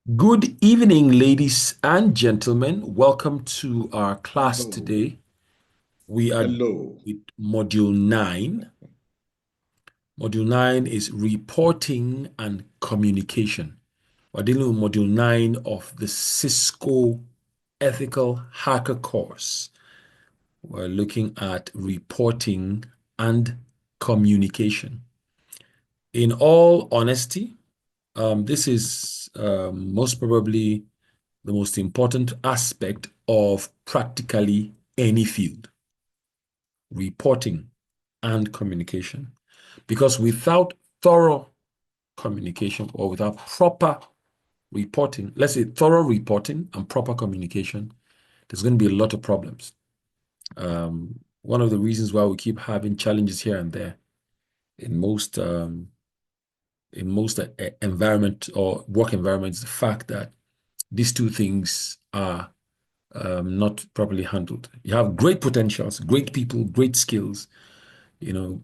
Good evening, ladies and gentlemen. Welcome to our class Oh, today. We are hello. with Module 9. Module 9 is reporting and communication. We're dealing with Module 9 of the Cisco Ethical Hacker course. We're looking at reporting and communication. In all honesty, this is most probably the most important aspect of practically any field, reporting and communication. Because without thorough communication or without proper reporting, let's say thorough reporting and proper communication, there's going to be a lot of problems. One of the reasons why we keep having challenges here and there in most environment or work environments, the fact that these two things are not properly handled. You have great potentials, great people, great skills,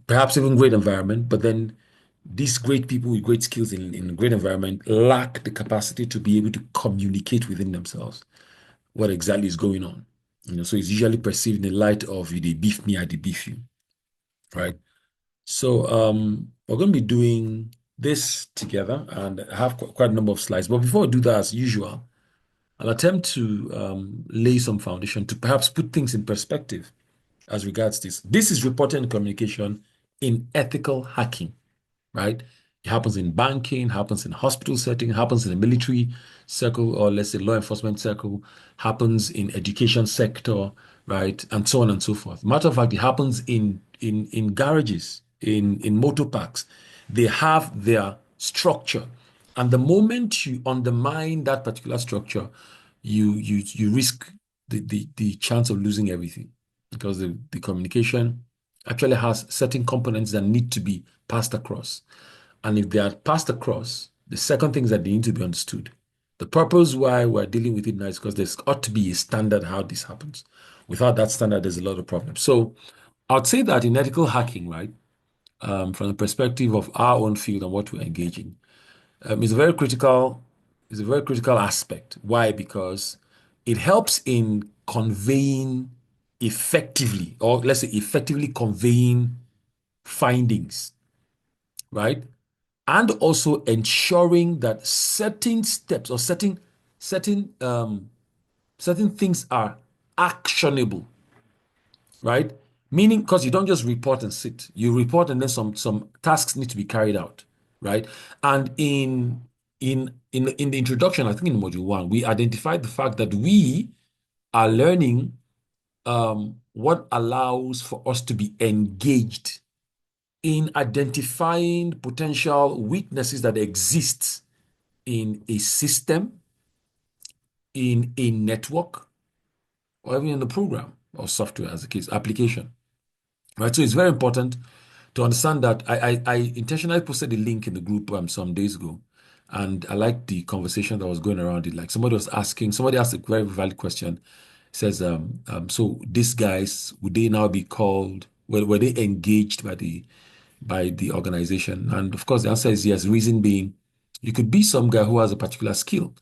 perhaps even great environment, but then these great people with great skills in a great environment lack the capacity to be able to communicate within themselves what exactly is going on. So it's usually perceived in the light of you they beef me, I they beef you, right? So we're going to be doing this together and I have quite a number of slides. But before I do that, as usual, I'll attempt to lay some foundation to perhaps put things in perspective as regards this. This is reporting and communication in ethical hacking, right? It happens in banking, happens in hospital setting, happens in the military circle, or let's say law enforcement circle, happens in education sector, right? And so on and so forth. Matter of fact, it happens in garages, in motor parks. They have their structure. And the moment you undermine that particular structure, you risk the chance of losing everything because the communication actually has certain components that need to be passed across. And if they are passed across, the second thing is that they need to be understood. The purpose why we're dealing with it now is because there ought to be a standard how this happens. Without that standard, there's a lot of problems. So I'd say that in ethical hacking, right, from the perspective of our own field and what we're engaging, is a very critical is a very critical aspect. Why? Because it helps in conveying effectively, or let's say effectively conveying findings, right? And also ensuring that certain steps or certain things are actionable, right? Meaning, because you don't just report and sit, you report and then some tasks need to be carried out, right? And in the introduction, I think in module 1, we identified the fact that we are learning what allows for us to be engaged in identifying potential weaknesses that exist in a system, in a network, or even in the program or software, as the case, application. Right. So it's very important to understand that I intentionally posted a link in the group some days ago. And I liked the conversation that was going around it. Like somebody asked a very valid question. Says, so these guys, would they now be called, were they engaged by the organization? And of course, the answer is yes. Reason being, you could be some guy who has a particular skill,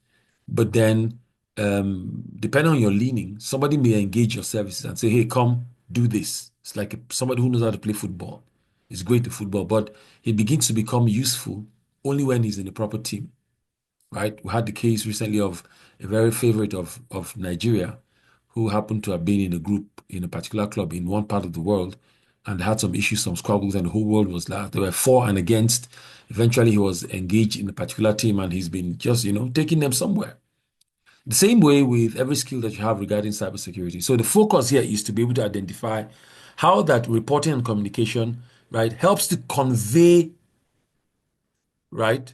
but then depending on your leaning, somebody may engage your services and say, hey, come do this. It's like somebody who knows how to play football. He's great at football, but he begins to become useful only when he's in the proper team, right? We had the case recently of a very favorite of Nigeria who happened to have been in a group in a particular club in one part of the world and had some issues, some squabbles, and the whole world was like, there were for and against. Eventually, he was engaged in a particular team and he's been just, taking them somewhere. The same way with every skill that you have regarding cybersecurity. So the focus here is to be able to identify how that reporting and communication, right, helps to convey, right,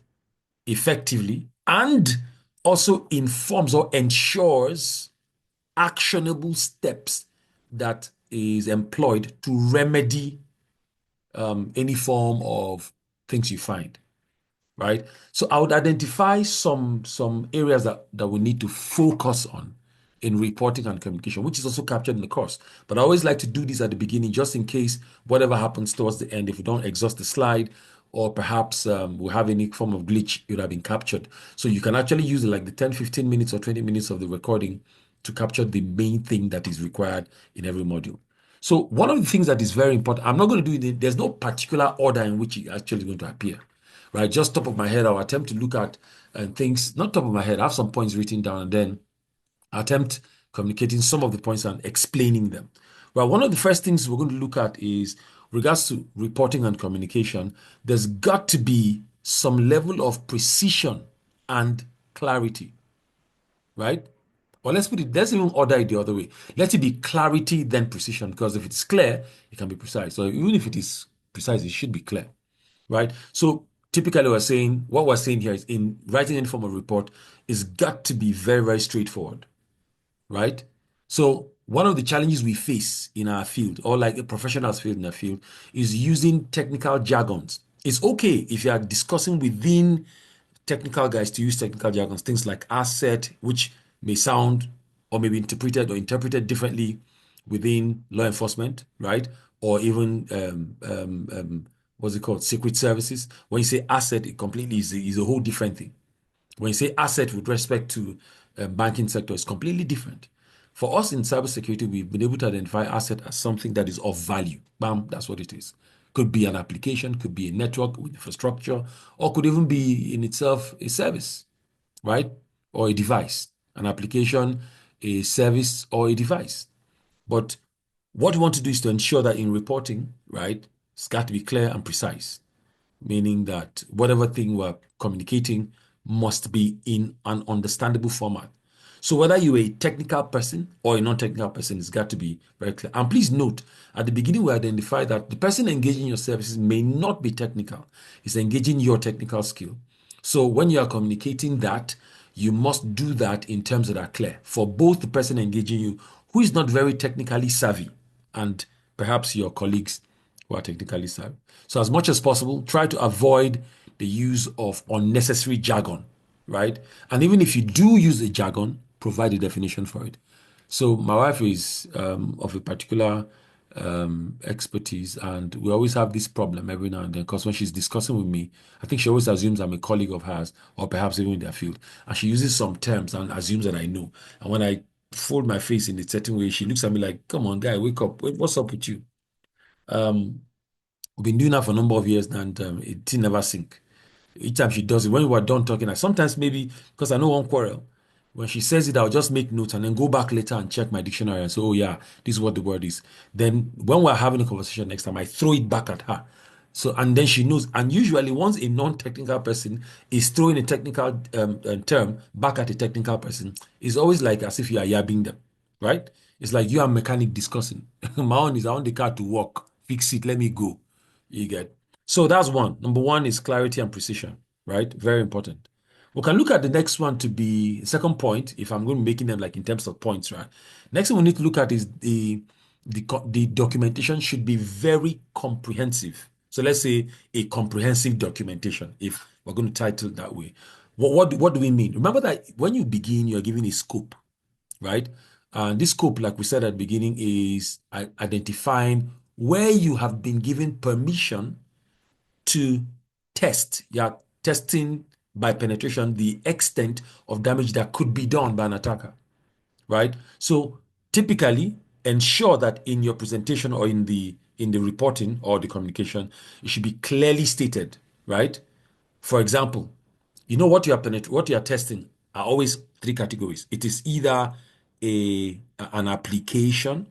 effectively and also informs or ensures actionable steps that is employed to remedy any form of things you find, right? So I would identify some areas that we need to focus on in reporting and communication, which is also captured in the course. But I always like to do this at the beginning, just in case whatever happens towards the end, if we don't exhaust the slide or perhaps we have any form of glitch, it would have been captured. So you can actually use like the 10, 15 minutes or 20 minutes of the recording to capture the main thing that is required in every module. So one of the things that is very important, I'm not going to do it, there's no particular order in which it's actually going to appear, right? Just top of my head, I'll attempt to look at things, not top of my head, I have some points written down, and then attempt communicating some of the points and explaining them. Well, one of the first things we're going to look at is regards to reporting and communication, there's got to be some level of precision and clarity, right? Or let's even order it the other way. Let it be clarity, then precision, because if it's clear, it can be precise. So even if it is precise, it should be clear, right? So typically what we're saying here is in writing any form of report is got to be very, very straightforward, right? So one of the challenges we face in our field, or like a professional's field in our field, is using technical jargons. It's okay if you are discussing within technical guys to use technical jargons, things like asset, which may sound or may be interpreted differently within law enforcement, right? Or even what's it called, secret services. When you say asset, it completely is a whole different thing. When you say asset with respect to banking sector, it's completely different. For us in cybersecurity, we've been able to identify asset as something that is of value. Bam, that's what it is. Could be an application, could be a network with infrastructure, or could even be in itself a service, right? Or a device. An application, a service, or a device. But what we want to do is to ensure that in reporting, right, it's got to be clear and precise, meaning that whatever thing we're communicating must be in an understandable format. So whether you're a technical person or a non-technical person, it's got to be very clear. And please note, at the beginning, we identify that the person engaging your services may not be technical. It's engaging your technical skill. So when you are communicating that, you must do that in terms that are clear for both the person engaging you, who is not very technically savvy, and perhaps your colleagues who are technically savvy. So as much as possible, try to avoid the use of unnecessary jargon, right? And even if you do use a jargon, provide a definition for it. So my wife is of a particular expertise, and we always have this problem every now and then because when she's discussing with me, I think she always assumes I'm a colleague of hers or perhaps even in their field, and she uses some terms and assumes that I know. And when I fold my face in a certain way, she looks at me like, "Come on, guy, wake up! What's up with you?" Um, we've been doing that for a number of years, and it didn't never sink. Each time she does it, when we were done talking, I sometimes maybe because I know one quarrel. When she says it, I'll just make notes and then go back later and check my dictionary and say, oh yeah, this is what the word is. Then when we're having a conversation next time, I throw it back at her. So, and then she knows. And usually once a non-technical person is throwing a technical term back at a technical person, it's always like as if you are yabbing them, right? It's like you and mechanic discussing. My own is I want the car to work, fix it, let me go. You get. So that's one. Number one is clarity and precision, right? Very important. We can look at the next one to be second point, if I'm going to be making them like in terms of points, right? Next thing we need to look at is the documentation should be very comprehensive. So let's say a comprehensive documentation, if we're going to title it that way. What do we mean? Remember that when you begin, you're given a scope, right? And this scope, like we said at the beginning, is identifying where you have been given permission to test. You're testing by penetration the extent of damage that could be done by an attacker, right? So typically ensure that in your presentation or in the reporting or the communication, it should be clearly stated, right? For example, you know what you are testing are always three categories. It is either an application,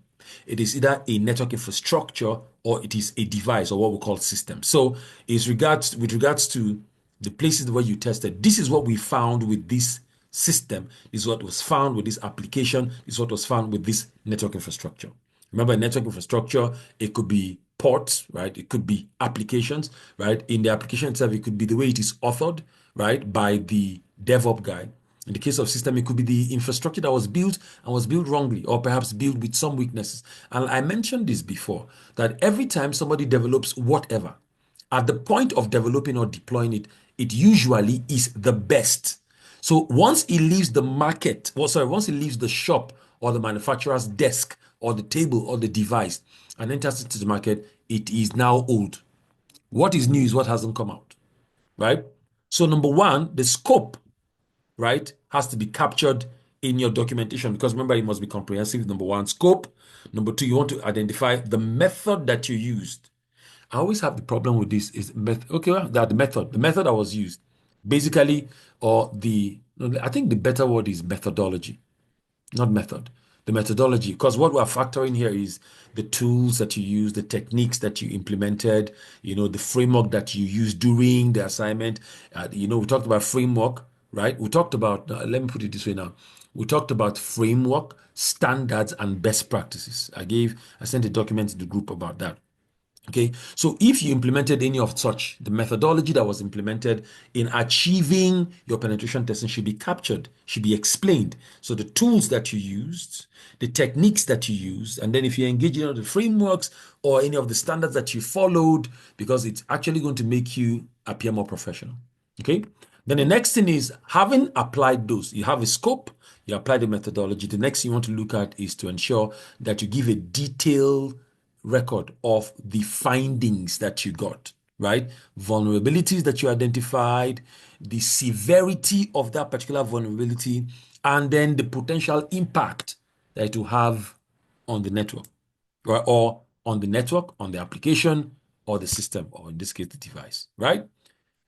it is either a network infrastructure, or it is a device or what we call system. So with regards to the places where you tested, this is what we found with this system. This is what was found with this application. This is what was found with this network infrastructure. Remember, network infrastructure, it could be ports, right? It could be applications, right? In the application itself, it could be the way it is authored, right, by the DevOps guy. In the case of system, it could be the infrastructure that was built and was built wrongly, or perhaps built with some weaknesses. And I mentioned this before, that every time somebody develops whatever, at the point of developing or deploying it, it usually is the best. So once it leaves the market, once it leaves the shop or the manufacturer's desk or the table or the device and enters into the market, it is now old. What is new is what hasn't come out, right? So number one, the scope, right, has to be captured in your documentation because remember, it must be comprehensive. Number one, scope. Number two, you want to identify the method that you used. I always have the problem with this is method. Okay, well, that the method that was used, basically, or no, I think the better word is methodology, not method. The methodology, because what we're factoring here is the tools that you use, the techniques that you implemented, the framework that you used during the assignment. We talked about framework, right? We talked about, let me put it this way now. We talked about framework, standards, and best practices. I sent a document to the group about that. Okay, so if you implemented any of such, the methodology that was implemented in achieving your penetration testing should be captured, should be explained. So the tools that you used, the techniques that you used, and then if you engage in the frameworks or any of the standards that you followed, because it's actually going to make you appear more professional. Okay, then the next thing is having applied those, you have a scope, you apply the methodology. The next thing you want to look at is to ensure that you give a detailed record of the findings that you got, right? Vulnerabilities that you identified, the severity of that particular vulnerability, and then the potential impact that it will have on the network, right? Or on the network, on the application, or the system, or in this case, the device, right?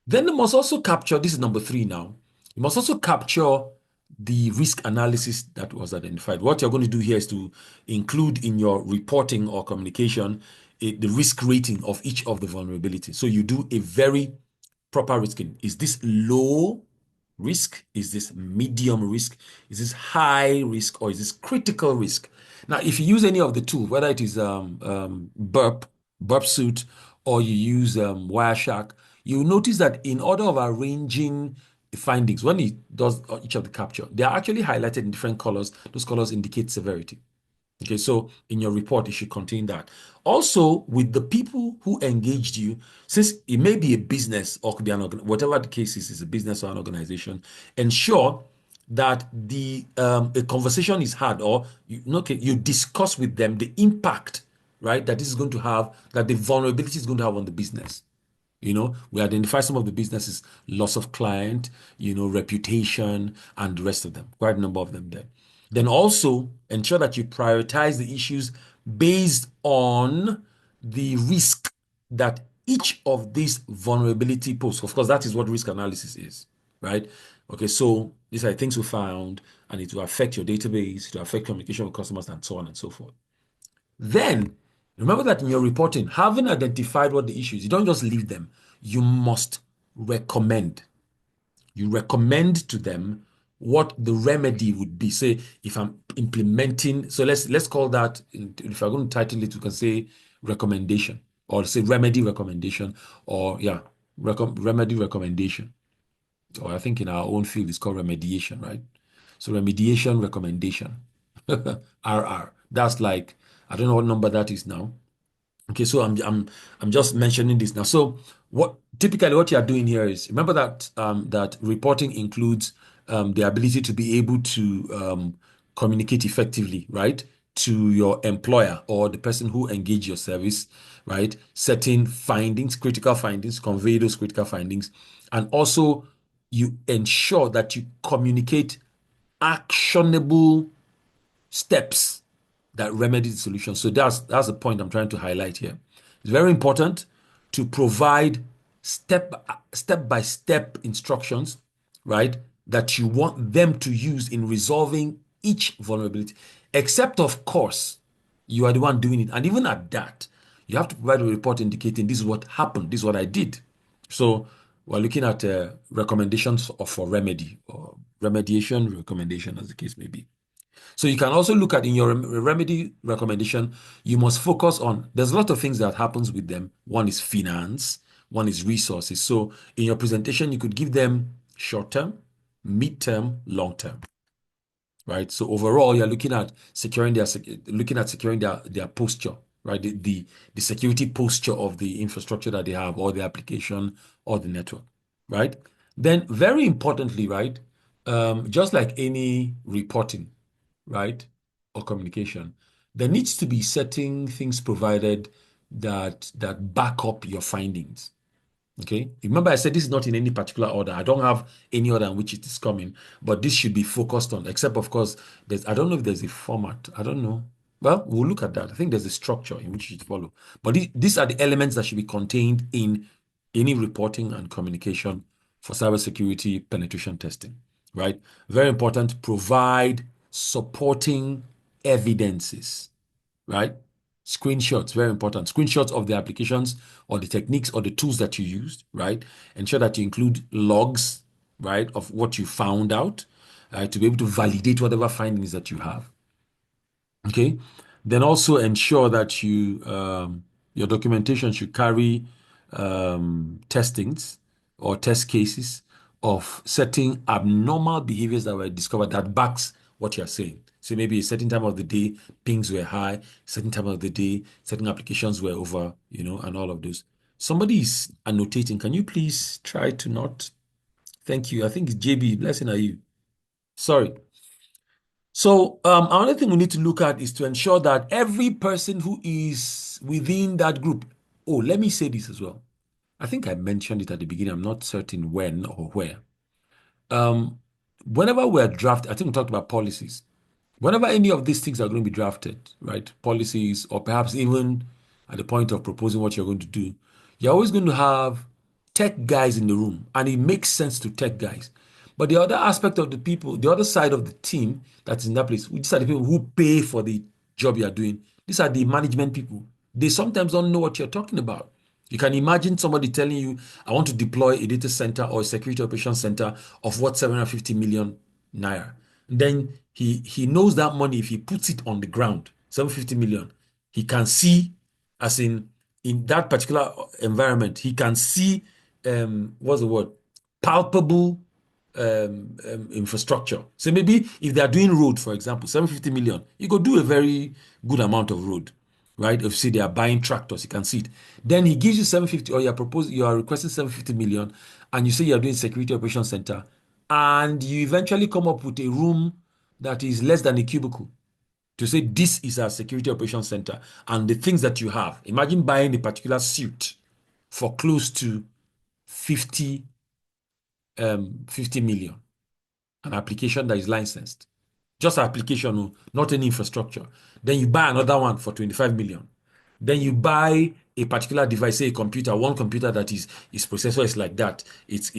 Then you must also capture, this is number three now, you must also capture the risk analysis that was identified. What you're going to do here is to include in your reporting or communication the risk rating of each of the vulnerabilities. So you do a very proper risking. Is this low risk? Is this medium risk? Is this high risk? Or is this critical risk? Now, if you use any of the tools, whether it is Burp Suite, or you use Wireshark, you notice that in order of arranging the findings, when it does each of the capture, they are actually highlighted in different colors. Those colors indicate severity. Okay, so in your report, it should contain that. Also, with the people who engaged you, since it may be a business or could be whatever the case is a business or an organization, ensure that a conversation is had, or you discuss with them the impact, right, that this is going to have, that the vulnerability is going to have on the business. We identify some of the businesses, loss of client, reputation, and the rest of them, quite a number of them there. Then also ensure that you prioritize the issues based on the risk that each of these vulnerability pose. Of course, that is what risk analysis is, right? Okay, so these are things we found, and it will affect your database, it will affect communication with customers, and so on and so forth. Then remember that in your reporting, having identified what the issue is, you don't just leave them. You must recommend. You recommend to them what the remedy would be. Say, if I'm implementing, so let's call that, if I'm going to title it, we can say recommendation, or say remedy recommendation, or remedy recommendation. Or I think in our own field it's called remediation, right? So remediation recommendation. RR. That's like, I don't know what number that is now. Okay, so I'm just mentioning this now. So typically what you are doing here is, remember that that reporting includes the ability to be able to communicate effectively, right, to your employer or the person who engaged your service, right? Certain findings, critical findings, convey those critical findings, and also you ensure that you communicate actionable steps that remedy the solution. So that's the point I'm trying to highlight here. It's very important to provide step by step instructions, right, that you want them to use in resolving each vulnerability. Except, of course, you are the one doing it. And even at that, you have to provide a report indicating this is what happened, this is what I did. So we're looking at recommendations for remedy or remediation recommendation, as the case may be. So you can also look at in your remedy recommendation, you must focus on, there's a lot of things that happens with them. One is finance, one is resources. So in your presentation, you could give them short-term, mid-term, long-term, right? So overall, you're looking at securing their posture, right? The security posture of the infrastructure that they have, or the application, or the network, right? Then very importantly, right, just like any reporting, right, or communication, there needs to be certain things provided that back up your findings, Okay. Remember, I said this is not in any particular order. I don't have any order in which it is coming, but this should be focused on, except, of course, I don't know if there's a format. I don't know. Well, we'll look at that. I think there's a structure in which it should follow. But these are the elements that should be contained in any reporting and communication for cybersecurity penetration testing, right? Very important. Provide supporting evidences, right? Screenshots, very important. Screenshots of the applications or the techniques or the tools that you used, right? Ensure that you include logs, right, of what you found out, to be able to validate whatever findings that you have. Okay. Then also ensure that your documentation should carry testings or test cases of certain abnormal behaviors that were discovered that backs what you're saying. So maybe a certain time of the day, pings were high, certain time of the day, certain applications were over, and all of those. Somebody is annotating. Can you please try to not? Thank you. I think it's JB. Blessing are you? Sorry. So another thing we need to look at is to ensure that every person who is within that group. Oh, let me say this as well. I think I mentioned it at the beginning. I'm not certain when or where. Um, Whenever we're drafting, I think we talked about policies. Whenever any of these things are going to be drafted, right? Policies, or perhaps even at the point of proposing what you're going to do, you're always going to have tech guys in the room, and it makes sense to tech guys. But the other aspect of the people, the other side of the team that's in that place, these are the people who pay for the job you're doing. These are the management people. They sometimes don't know what you're talking about. You can imagine somebody telling you, I want to deploy a data center or a security operations center of what 750 million naira. Then he knows that money, if he puts it on the ground, 750 million, he can see, as in that particular environment, he can see what's the word? Palpable infrastructure. So maybe if they are doing road, for example, 750 million, you could do a very good amount of road, right? If you see they are buying tractors, you can see it. Then he gives you 750, or you are requesting 750 million, and you say you are doing security operations center, and you eventually come up with a room that is less than a cubicle to say this is our security operations center, and the things that you have. Imagine buying a particular suit for close to 50 50 million, an application that is licensed. Just application, oh, not any infrastructure. Then you buy another one for 25 million. Then you buy a particular device, say a computer, one computer that is processor is like that. It's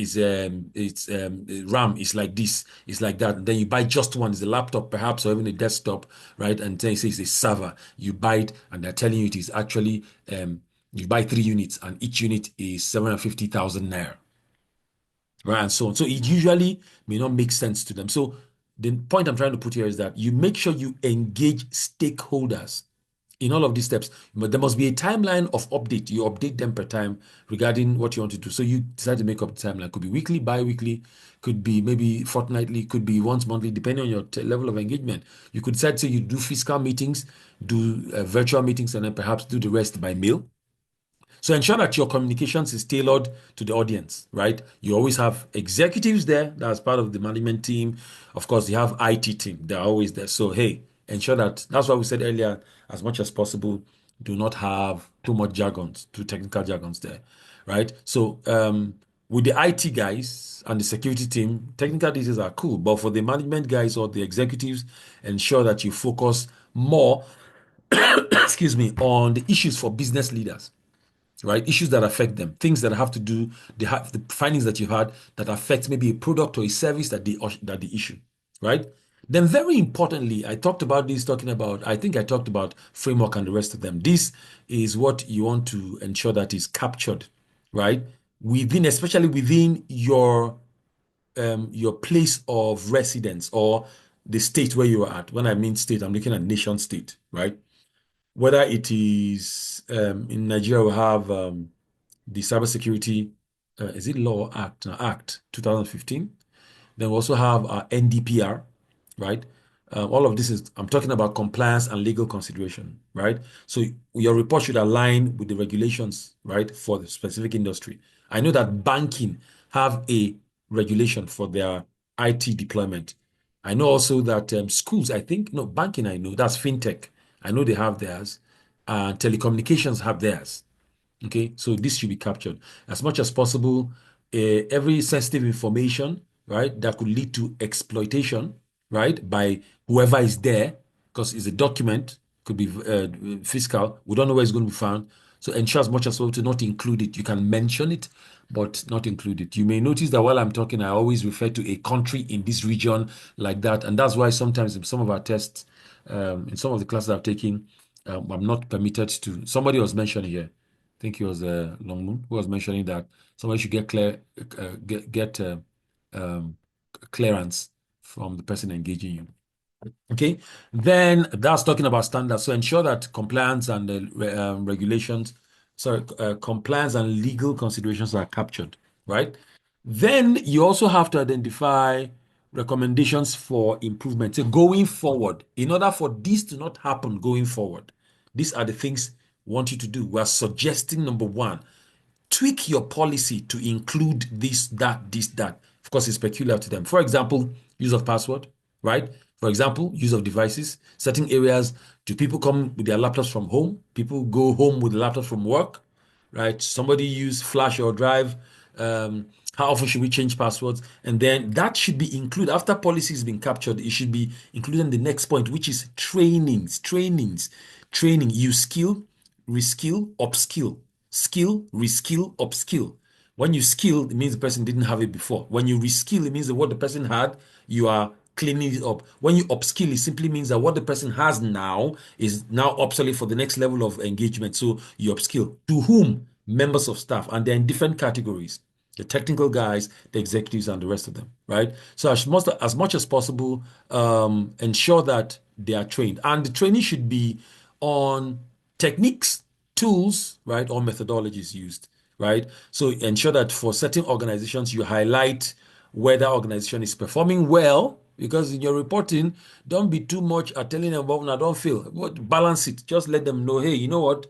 RAM is like this, it's like that. Then you buy just one, it's a laptop perhaps, or even a desktop, right? And then you say it's a server. You buy it, and they're telling you it is actually you buy 3 units, and each unit is 750,000 naira, right? And so on. So it usually may not make sense to them. So the point I'm trying to put here is that you make sure you engage stakeholders in all of these steps. But there must be a timeline of update. You update them per time regarding what you want to do. So you decide to make up the timeline. Could be weekly, bi-weekly, could be maybe fortnightly, could be once monthly, depending on your level of engagement. You could decide, say, you do physical meetings, do virtual meetings, and then perhaps do the rest by mail. So ensure that your communications is tailored to the audience, right? You always have executives there that's part of the management team. Of course, you have IT team. They're always there. So, hey, ensure that's why we said earlier, as much as possible, do not have too much jargons, too technical jargons there, right? So, with the IT guys and the security team, technical details are cool. But for the management guys or the executives, ensure that you focus more, excuse me, on the issues for business leaders, right? Issues that affect them, things that have to do, the findings that you've had that affect maybe a product or a service that the issue, right? Then very importantly, I think I talked about framework and the rest of them. This is what you want to ensure that is captured, right? Especially within your place of residence or the state where you are at. When I mean state, I'm looking at nation state, right? Whether it is in Nigeria, we have the Cybersecurity, is it Law Act, Act 2015? Then we also have our NDPR, right? All of this I'm talking about compliance and legal consideration, right? So your report should align with the regulations, right, for the specific industry. I know that banking have a regulation for their IT deployment. I know also that schools, I think, no, banking, I know, that's fintech. I know they have theirs. Telecommunications have theirs. Okay, so this should be captured as much as possible. Every sensitive information, right, that could lead to exploitation, right, by whoever is there, because it's a document, could be fiscal. We don't know where it's going to be found. So ensure as much as possible to not include it. You can mention it, but not include it. You may notice that while I'm talking, I always refer to a country in this region like that, and that's why sometimes in some of our tests, in some of the classes I've taken, I'm not permitted to. Somebody was mentioning here. I think it was Long Moon who was mentioning that somebody should get um, clearance from the person engaging you. Okay, then that's talking about standards. So ensure that compliance and regulations, sorry, compliance and legal considerations are captured, right? Then you also have to identify recommendations for improvement. So going forward, in order for this to not happen going forward, these are the things we want you to do. We are suggesting number one, tweak your policy to include this, that, this, that. Of course, it's peculiar to them. For example, use of password, right? For example, use of devices. Certain areas, do people come with their laptops from home? People go home with laptops from work, right? Somebody use flash or drive. How often should we change passwords? And then that should be included after policy has been captured. It should be included in the next point, which is training. You skill, reskill, upskill, skill, reskill, upskill. When you skill, it means the person didn't have it before. When you reskill, it means that what the person had, you are cleaning it up. When you upskill, it simply means that what the person has now is now obsolete for the next level of engagement. So you upskill. To whom? Members of staff. And they're in different categories. The technical guys, the executives, and the rest of them, right? So as much as possible, ensure that they are trained. And the training should be on techniques, tools, right, or methodologies used, right? So ensure that for certain organizations, you highlight whether organization is performing well, because in your reporting, don't be too much at telling them about now, don't feel. Balance it. Just let them know, hey, you know what?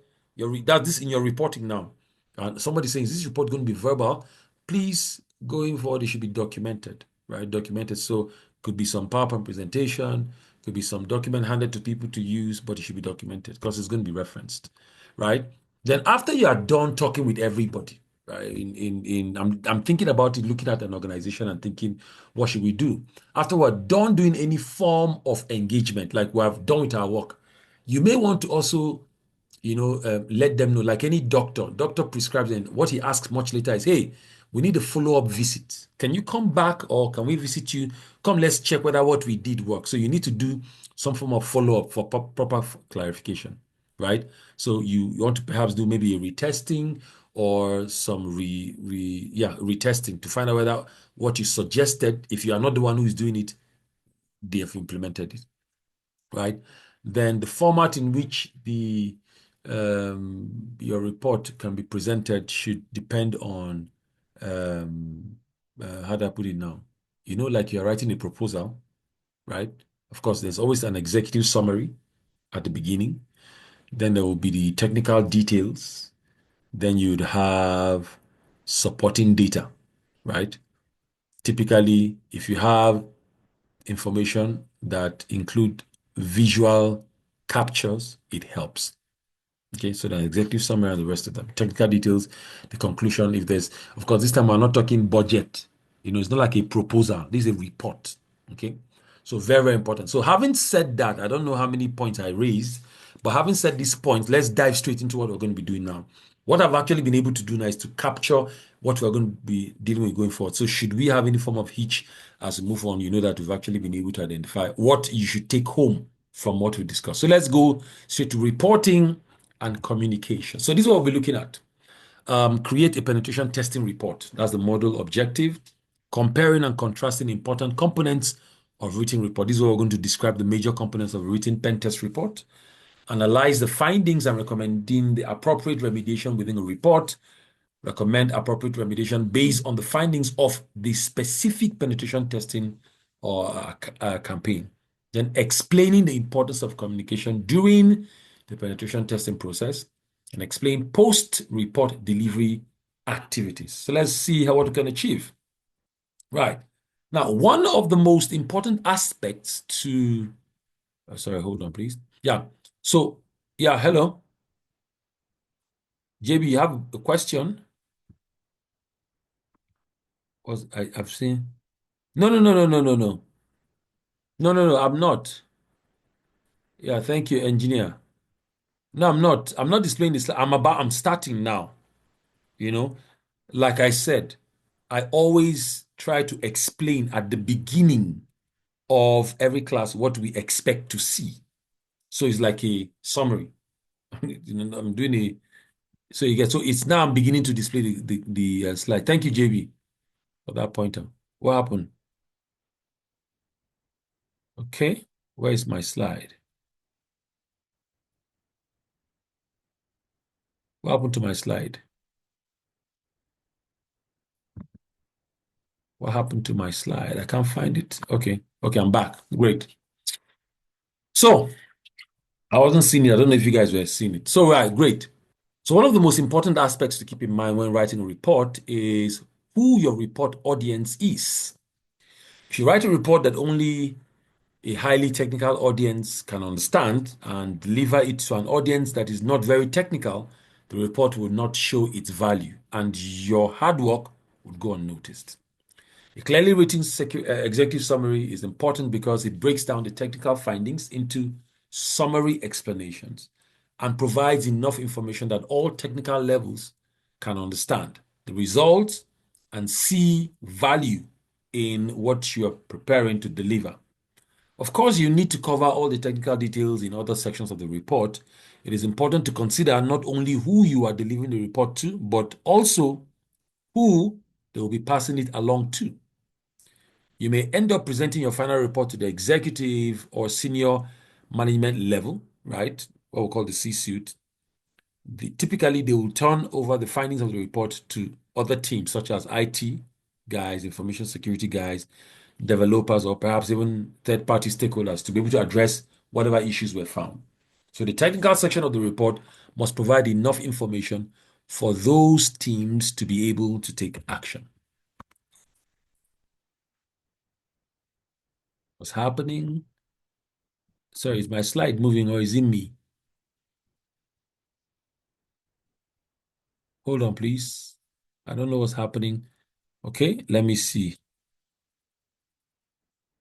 That's this in your reporting now. And somebody saying, is this report going to be verbal? Please, going forward, it should be documented, right? Documented. So could be some PowerPoint presentation, could be some document handed to people to use, but it should be documented because it's going to be referenced, right? Then after you are done talking with everybody, right? I'm thinking about it, looking at an organization and thinking, what should we do? After we're done doing any form of engagement, like we have done with our work, you may want to also let them know, like any doctor prescribes, and what he asks much later is, hey, we need a follow-up visit. Can you come back or can we visit you? Come, let's check whether what we did works. So you need to do some form of follow-up for proper clarification, right? So you want to perhaps do maybe a retesting or some retesting to find out whether what you suggested, if you are not the one who is doing it, they have implemented it, right? Then the format in which your report can be presented should depend on how do I put it now? Like you're writing a proposal, right? Of course, there's always an executive summary at the beginning. Then there will be the technical details. Then you'd have supporting data, right? Typically, if you have information that include visual captures, it helps. Okay, so the executive summary and the rest of them. Technical details, the conclusion, if there's, of course, this time we're not talking budget. It's not like a proposal. This is a report. Okay, so very, very important. So having said that, I don't know how many points I raised, but having said these points, let's dive straight into what we're going to be doing now. What I've actually been able to do now is to capture what we're going to be dealing with going forward. So should we have any form of hitch as we move on, you know that we've actually been able to identify what you should take home from what we discussed. So let's go straight to reporting and communication. So this is what we'll be looking at. Create a penetration testing report. That's the model objective. Comparing and contrasting important components of written report. This is what we're going to describe the major components of a written pen test report. Analyze the findings and recommending the appropriate remediation within a report. Recommend appropriate remediation based on the findings of the specific penetration testing or campaign. Then explaining the importance of communication during the penetration testing process and explain post-report delivery activities. So let's see what we can achieve. Right. Now, one of the most important aspects to, sorry, hold on, please. Yeah. So, yeah, hello. JB, you have a question? Was I've seen? No, no, no, no, no, no, no, no, no, no. I'm not. Yeah, thank you, engineer. No, I'm not. I'm not displaying this. I'm starting now. You know, like I said, I always try to explain at the beginning of every class what we expect to see. So it's like a summary. I'm doing a so you get so it's now I'm beginning to display the slide. Thank you, JB, for that pointer. What happened? Okay, where is my slide? What happened to my slide? What happened to my slide? I can't find it. Okay, okay, I'm back. Great. So I wasn't seeing it. I don't know if you guys were seeing it. So right, great. So one of the most important aspects to keep in mind when writing a report is who your report audience is. If you write a report that only a highly technical audience can understand and deliver it to an audience that is not very technical, the report will not show its value and your hard work would go unnoticed. A clearly written executive summary is important because it breaks down the technical findings into summary explanations and provides enough information that all technical levels can understand the results and see value in what you're preparing to deliver. Of course, you need to cover all the technical details in other sections of the report. It is important to consider not only who you are delivering the report to, but also who they will be passing it along to. You may end up presenting your final report to the executive or senior management level, right? What we call the C-suite. Typically, they will turn over the findings of the report to other teams, such as IT guys, information security guys, developers, or perhaps even third-party stakeholders to be able to address whatever issues were found. So the technical section of the report must provide enough information for those teams to be able to take action. What's happening? Sorry, is my slide moving or is it me? Hold on, please. I don't know what's happening. Okay, let me see.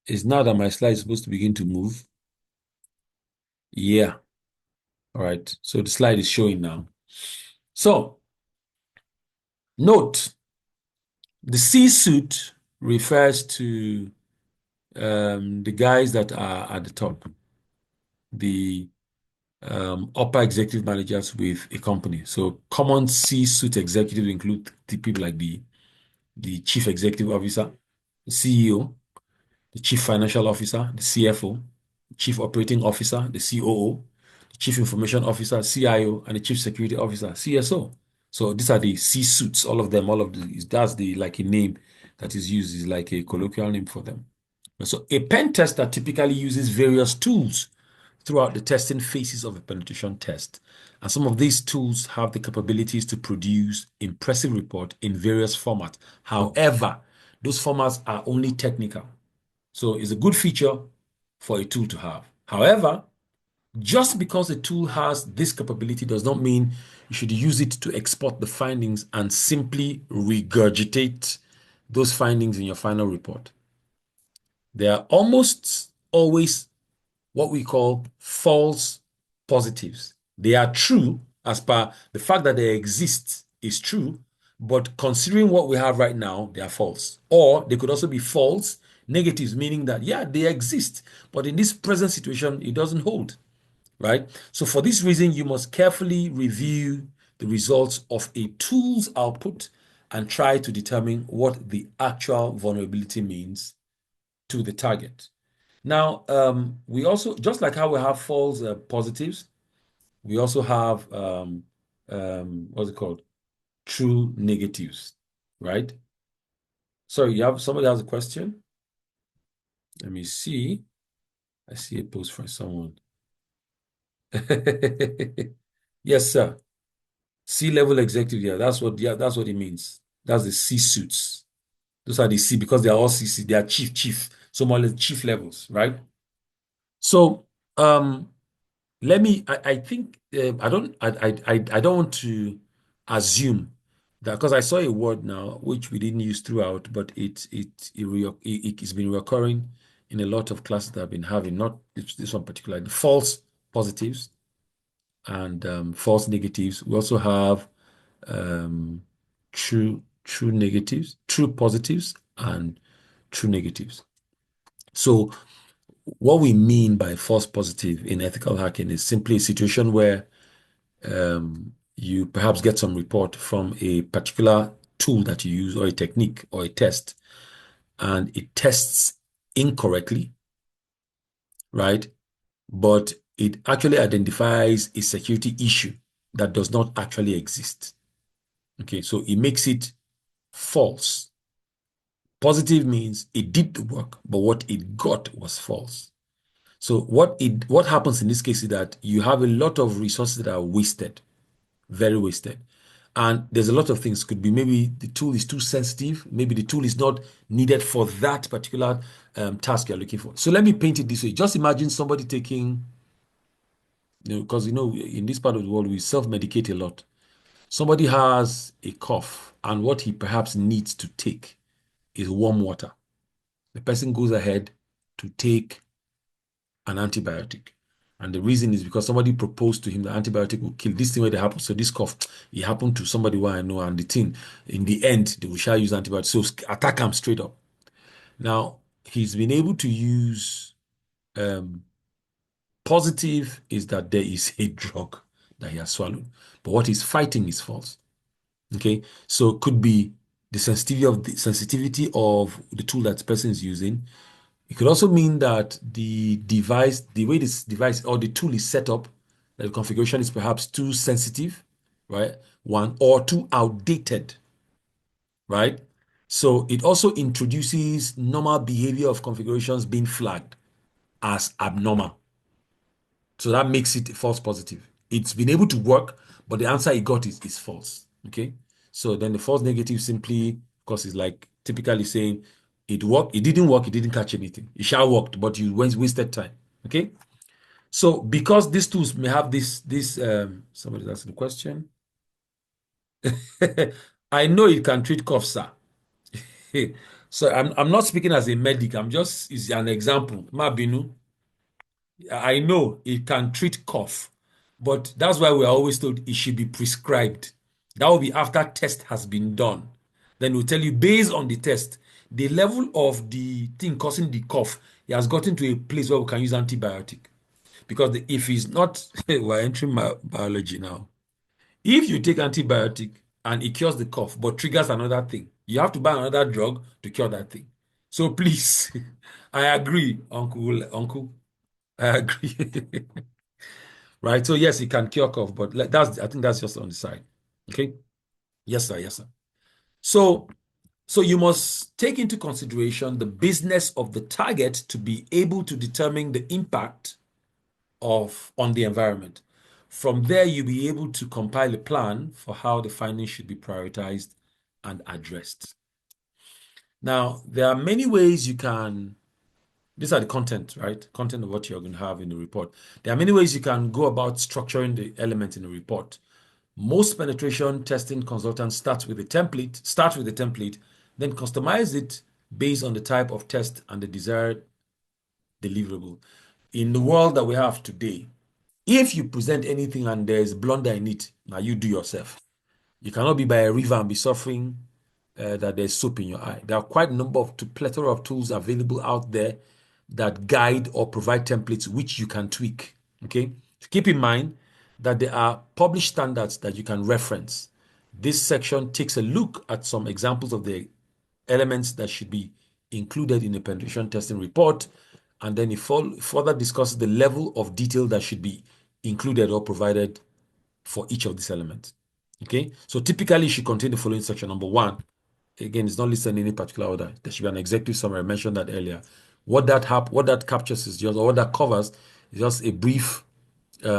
It's now that my slide is supposed to begin to move. Yeah. All right. So the slide is showing now. So note, the C-suite refers to the guys that are at the top, the upper executive managers with a company. So common C-suite executives include the people like the chief executive officer, the CEO, the chief financial officer, the CFO, the chief operating officer, the COO, the chief information officer, CIO, and the chief security officer, CSO. So these are the C-suites, all of them, that's the like a name that is used, is like a colloquial name for them. So a pen tester typically uses various tools throughout the testing phases of a penetration test. And some of these tools have the capabilities to produce impressive report in various formats. However, those formats are only technical. So it's a good feature for a tool to have. However, just because a tool has this capability does not mean you should use it to export the findings and simply regurgitate those findings in your final report. They are almost always what we call false positives. They are true as per the fact that they exist is true, but considering what we have right now, they are false. Or they could also be false negatives, meaning that, yeah, they exist, but in this present situation, it doesn't hold, right? So for this reason, you must carefully review the results of a tool's output and try to determine what the actual vulnerability means to the target. Now, we also, just like how we have false positives, we also have, what's it called? True negatives, right? Sorry, somebody has a question? Let me see. I see a post from someone. Yes, sir. C-level executive, yeah, that's what it means. That's the C-suits. Those are the C because they are all CC, they are chief, so more or less chief levels, right? So, let me. I think I don't. I don't want to. assume that, because I saw a word now which we didn't use throughout, but it's been recurring in a lot of classes that I've been having, not this one particularly, the false positives and false negatives. We also have um, true negatives, true positives, and true negatives. So what we mean by false positive in ethical hacking is simply a situation where you perhaps get some report from a particular tool that you use or a technique or a test, and it tests incorrectly, right? But it actually identifies a security issue that does not actually exist. Okay, so it makes it false. Positive means it did the work, but what it got was false. So what happens in this case is that you have a lot of resources that are wasted, very wasted. And there's a lot of things. Could be maybe the tool is too sensitive, maybe the tool is not needed for that particular task you're looking for. So let me paint it this way. Just imagine somebody taking, because in this part of the world we self-medicate a lot. Somebody has a cough, and what he perhaps needs to take is warm water. The person goes ahead to take an antibiotic. And the reason is because somebody proposed to him that antibiotic will kill this thing where they happen. So this cough, it happened to somebody who I know, and the thing, in the end, they will shall use antibiotics. So attack him straight up. Now, he's been able to use positive is that there is a drug that he has swallowed. But what he's fighting is false. Okay. So it could be the sensitivity of the tool that the person is using. It could also mean that the device, the way this device or the tool is set up, that the configuration is perhaps too sensitive, right? One, or too outdated, right? So it also introduces normal behavior of configurations being flagged as abnormal. So that makes it a false positive. It's been able to work, but the answer it got is false. Okay. So then the false negative simply, because it's like typically saying it worked, it didn't work, it didn't catch anything. It shall worked, but you wasted time. Okay. So because these tools may have this somebody's asking the question. I know it can treat cough, sir. So I'm not speaking as a medic, I'm just is an example. Mabinu. I know it can treat cough, but that's why we are always told it should be prescribed. That will be after test has been done. Then we'll tell you based on the test, the level of the thing causing the cough, it has gotten to a place where we can use antibiotic. Because if it's not, we're entering my biology now. If you take antibiotic and it cures the cough, but triggers another thing, you have to buy another drug to cure that thing. So please, I agree, Uncle. I agree. Right? So yes, it can cure cough, but I think that's just on the side. Okay. Yes, sir. Yes, sir. So you must take into consideration the business of the target to be able to determine the impact on the environment. From there, you'll be able to compile a plan for how the findings should be prioritized and addressed. Now, there are many ways you can. These are the content, right? Content of what you're going to have in the report. There are many ways you can go about structuring the element in the report. Most penetration testing consultants start with a template, then customize it based on the type of test and the desired deliverable. In the world that we have today, if you present anything and there's blunder in it, now you do yourself. You cannot be by a river and be suffering that there's soap in your eye. There are quite a number of plethora of tools available out there that guide or provide templates which you can tweak. Okay, so keep in mind that there are published standards that you can reference. This section takes a look at some examples of the elements that should be included in a penetration testing report, and then it further discusses the level of detail that should be included or provided for each of these elements. Okay, so typically it should contain the following section. Number one, again, it's not listed in any particular order. There should be an executive summary. I mentioned that earlier. What that captures is just, or what that covers is just a brief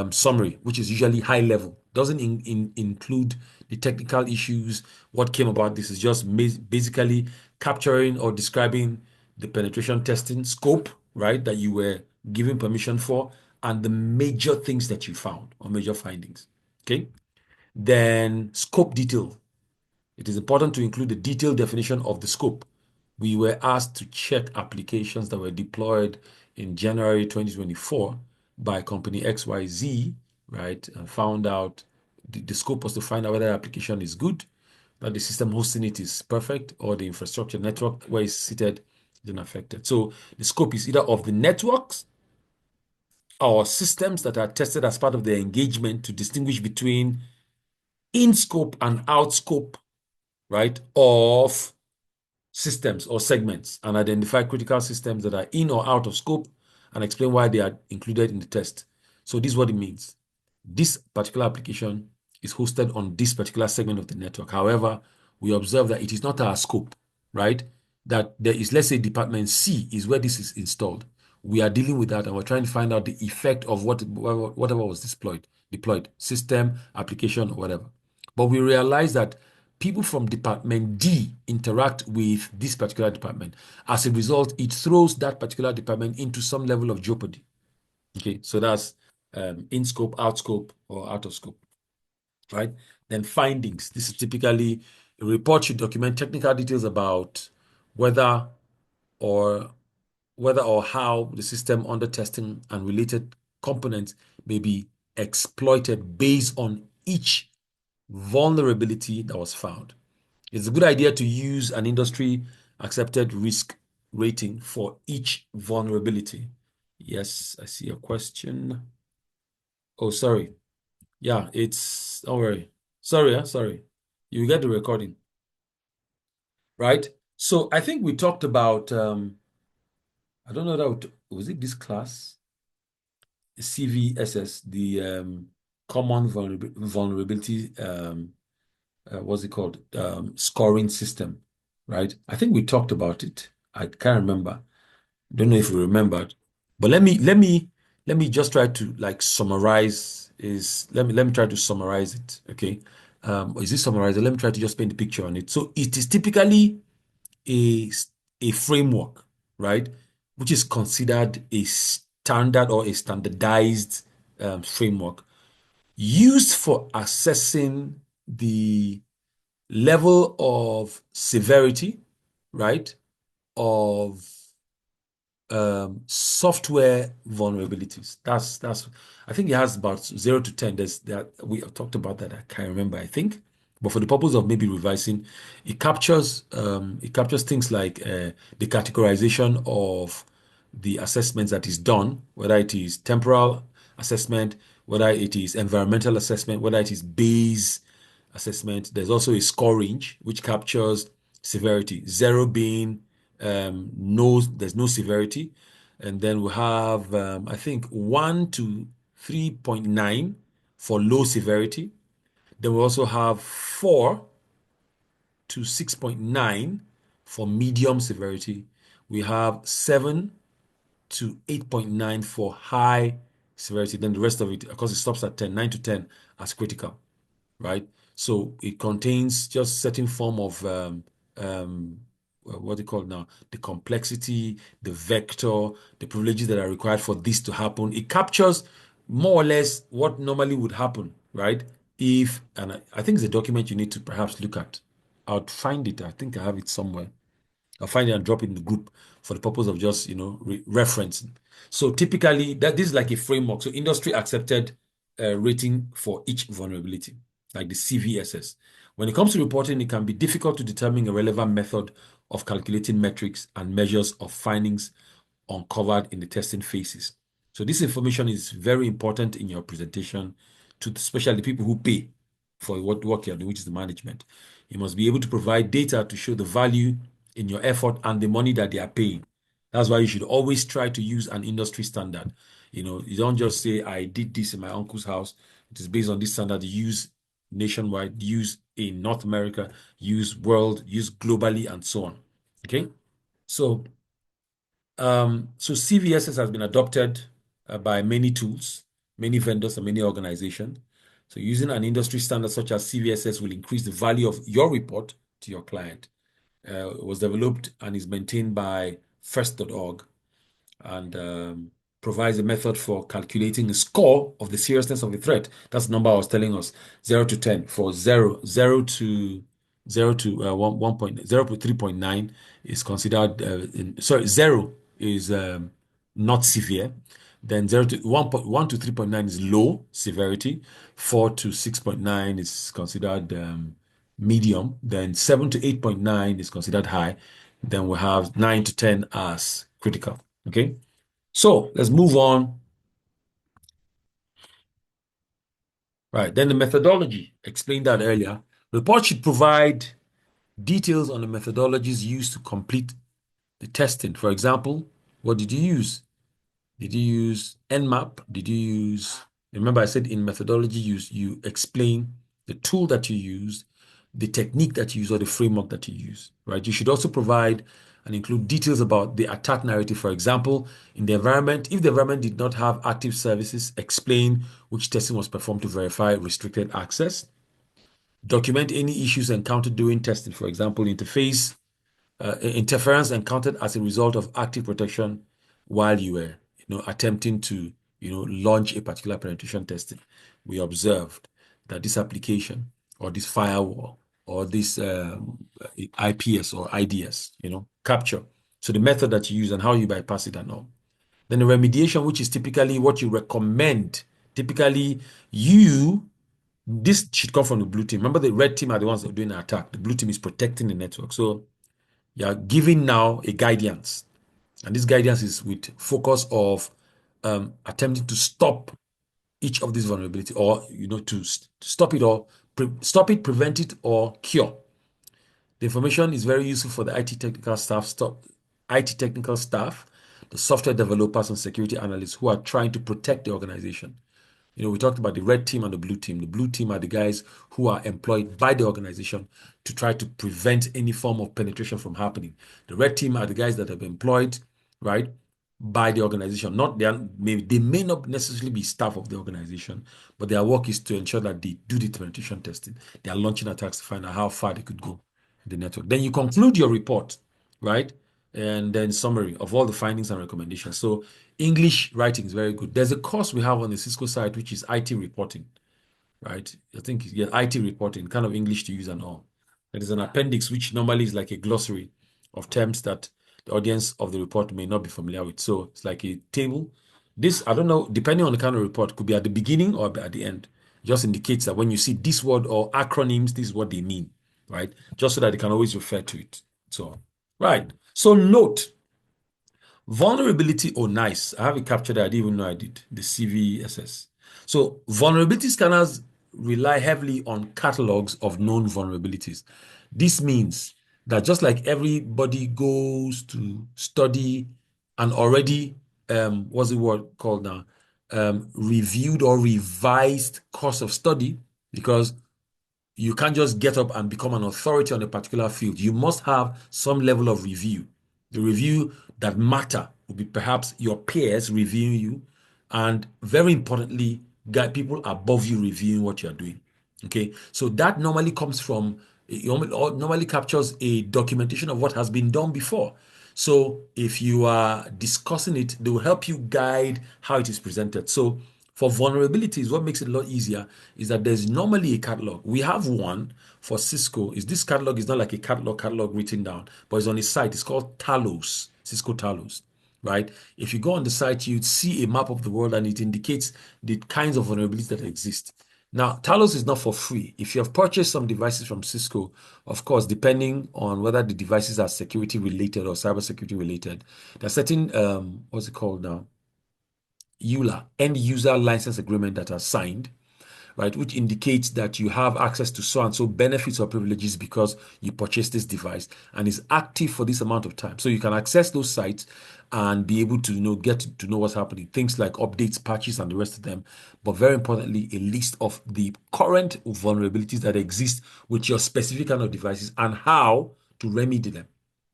summary, which is usually high level. Doesn't include the technical issues. What came about this is just basically capturing or describing the penetration testing scope, right, that you were given permission for, and the major things that you found or major findings. Okay. Then scope detail. It is important to include the detailed definition of the scope. We were asked to check applications that were deployed in January 2024 by company XYZ, right? And found out the scope was to find out whether the application is good, that the system hosting it is perfect, or the infrastructure network where it's seated is unaffected. So the scope is either of the networks or systems that are tested as part of the engagement to distinguish between in scope and out scope, right, of systems or segments, and identify critical systems that are in or out of scope and explain why they are included in the test. So this is what it means. This particular application is hosted on this particular segment of the network. However, we observe that it is not our scope, right? That there is, let's say, department C is where this is installed. We are dealing with that and we're trying to find out the effect of whatever was deployed, system, application, or whatever. But we realize that people from department D interact with this particular department. As a result, it throws that particular department into some level of jeopardy. Okay, so that's in scope, out scope, or out of scope, right? Then findings. This is typically a report should document technical details about whether or how the system under testing and related components may be exploited based on each vulnerability that was found. It's a good idea to use an industry accepted risk rating for each vulnerability. Yes, I see a question. Oh, sorry. Yeah, don't worry. Sorry. You get the recording, right? So I think we talked about, I don't know that, was it this class? CVSS, the common vulnerability, what's it called? Scoring system, right? I think we talked about it. I can't remember. Don't know if you remembered, but let me just try to like summarize. Let me try to summarize it. Okay, is this summarized? Let me try to just paint the picture on it. So it is typically a a framework, right, which is considered a standard or a standardized framework used for assessing the level of severity, right, of software vulnerabilities. That's I think it has about 0 to 10. There's that we have talked about that. I can't remember, I think. But for the purpose of maybe revising, it captures things like the categorization of the assessments that is done, whether it is temporal assessment, whether it is environmental assessment, whether it is base assessment. There's also a score range which captures severity, 0 being no, there's no severity. And then we have, I think, 1 to 3.9 for low severity. Then we also have 4 to 6.9 for medium severity. We have 7 to 8.9 for high severity. Then the rest of it, of course, it stops at 10, 9 to 10 as critical, right? So it contains just certain form of what they call now, the complexity, the vector, the privileges that are required for this to happen. It captures more or less what normally would happen, right? And I think it's a document you need to perhaps look at. I'll find it. I think I have it somewhere. I'll find it and drop it in the group for the purpose of just, referencing. So typically this is like a framework. So industry accepted rating for each vulnerability, like the CVSS. When it comes to reporting, it can be difficult to determine a relevant method of calculating metrics and measures of findings uncovered in the testing phases. So this information is very important in your presentation to especially people who pay for what work you're doing, which is the management. You must be able to provide data to show the value in your effort and the money that they are paying. That's why you should always try to use an industry standard. You don't just say, I did this in my uncle's house. It is based on this standard. Use nationwide, use in North America, use world, use globally, and so on. Okay. So CVSS has been adopted by many tools, many vendors, and many organizations. So using an industry standard such as CVSS will increase the value of your report to your client. It was developed and is maintained by First.org and provides a method for calculating a score of the seriousness of the threat. That's the number I was telling us, 0 to 10. For 0 to 3.9 is considered, sorry, 0 is not severe. Then 1 to 3.9 is low severity. 4 to 6.9 is considered medium. Then 7 to 8.9 is considered high. Then we have 9 to 10 as critical. Okay. So let's move on. Right. Then the methodology, explained that earlier. The report should provide details on the methodologies used to complete the testing. For example, what did you use? Did you use Nmap? Did you use, remember I said in methodology, you explain the tool that you use, the technique that you use, or the framework that you use, right? You should also provide and include details about the attack narrative. For example, in the environment, if the environment did not have active services, explain which testing was performed to verify restricted access. Document any issues encountered during testing. For example, interference encountered as a result of active protection while you were, attempting to, launch a particular penetration testing. We observed that this application or this firewall or this IPS or IDS, capture. So the method that you use and how you bypass it and all. Then the remediation, which is typically what you recommend. Typically, this should come from the blue team. Remember, the red team are the ones that are doing the attack. The blue team is protecting the network. So you are giving now a guidance. And this guidance is with focus of attempting to stop each of these vulnerabilities, or to stop it, or prevent it, or cure. The information is very useful for the IT technical staff, the software developers and security analysts who are trying to protect the organization. We talked about the red team and the blue team. The blue team are the guys who are employed by the organization to try to prevent any form of penetration from happening. The red team are the guys that have been employed, right, by the organization. They may not necessarily be staff of the organization, but their work is to ensure that they do the penetration testing. They are launching attacks to find out how far they could go in the network. Then you conclude your report, right? And then summary of all the findings and recommendations. So English writing is very good. There's a course we have on the Cisco site, which is IT reporting, right? I think, yeah, IT reporting, kind of English to use and all. There is an appendix, which normally is like a glossary of terms that the audience of the report may not be familiar with. So it's like a table. This, I don't know, depending on the kind of report, could be at the beginning or at the end. It just indicates that when you see this word or acronyms, this is what they mean, right? Just so that they can always refer to it. So, right. So note, vulnerability, oh nice, I have it captured. I didn't even know I did, the CVSS. So vulnerability scanners rely heavily on catalogs of known vulnerabilities. This means that just like everybody goes to study and already, what's the word called now, reviewed or revised course of study, because you can't just get up and become an authority on a particular field. You must have some level of review. The review that matter will be perhaps your peers reviewing you, and very importantly, people above you reviewing what you're doing. Okay, so that normally comes from, normally captures a documentation of what has been done before. So if you are discussing it, they will help you guide how it is presented. So for vulnerabilities, what makes it a lot easier is that there's normally a catalog. We have one for Cisco. This catalog is not like a catalog written down, but it's on a site. It's called Talos, Cisco Talos, right? If you go on the site, you'd see a map of the world and it indicates the kinds of vulnerabilities that exist. Now, Talos is not for free. If you have purchased some devices from Cisco, of course, depending on whether the devices are security related or cybersecurity related, there are certain, what's it called now? EULA, end user license agreement, that are signed, right, which indicates that you have access to so and so benefits or privileges because you purchased this device and is active for this amount of time. So you can access those sites and be able to get to know what's happening, things like updates, patches, and the rest of them. But very importantly, a list of the current vulnerabilities that exist with your specific kind of devices and how to remedy them.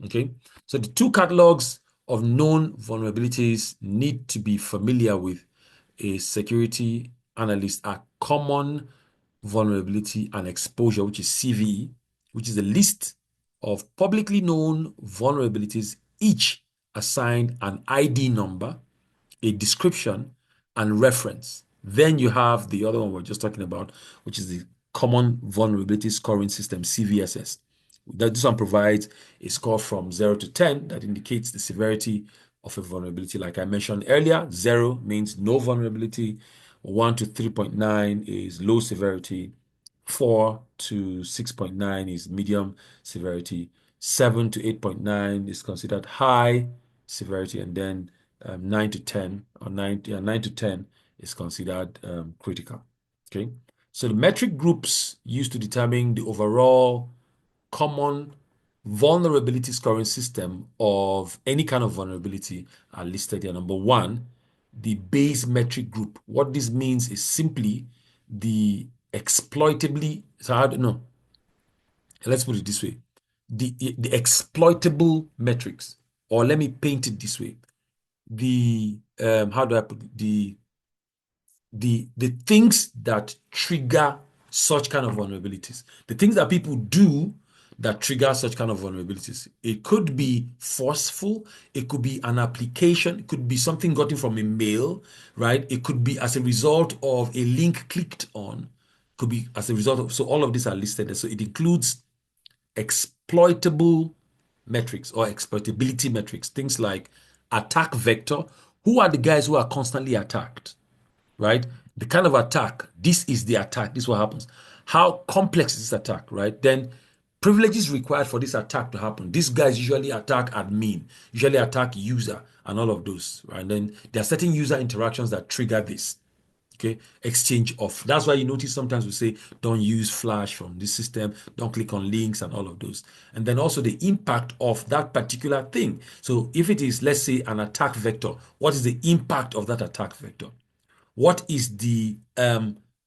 Okay, so the two catalogs of known vulnerabilities need to be familiar with a security analyst are common vulnerability and exposure, which is CVE, which is a list of publicly known vulnerabilities, each assigned an ID number a description and reference. Then you have the other one we're just talking about, which is the Common Vulnerability Scoring System, CVSS. This one provides a score from 0 to 10 that indicates the severity of a vulnerability. Like I mentioned earlier, 0 means no vulnerability, 1 to 3.9 is low severity, 4 to 6.9 is medium severity, 7 to 8.9 is considered high severity, and then 9 to 10 or 9 to 10 is considered critical. Okay, so the metric groups used to determine the overall common vulnerability scoring system of any kind of vulnerability are listed here. Number one, the base metric group. What this means is simply the exploitably, so how do, no, let's put it this way. The exploitable metrics, or let me paint it this way. The, how do I put it? The things that trigger such kind of vulnerabilities, the things that people do that trigger such kind of vulnerabilities. It could be forceful, it could be an application, it could be something gotten from a mail, right? It could be as a result of a link clicked on, could be as a result of, so all of these are listed there. So it includes exploitable metrics or exploitability metrics, things like attack vector. Who are the guys who are constantly attacked? Right? The kind of attack, this is the attack, this is what happens. How complex is this attack, right? Then privileges required for this attack to happen. These guys usually attack admin, usually attack user and all of those, right? And then there are certain user interactions that trigger this. Okay, exchange of. That's why you notice sometimes we say don't use flash from this system, don't click on links and all of those. And then also the impact of that particular thing. So if it is, let's say, an attack vector, what is the impact of that attack vector? What is the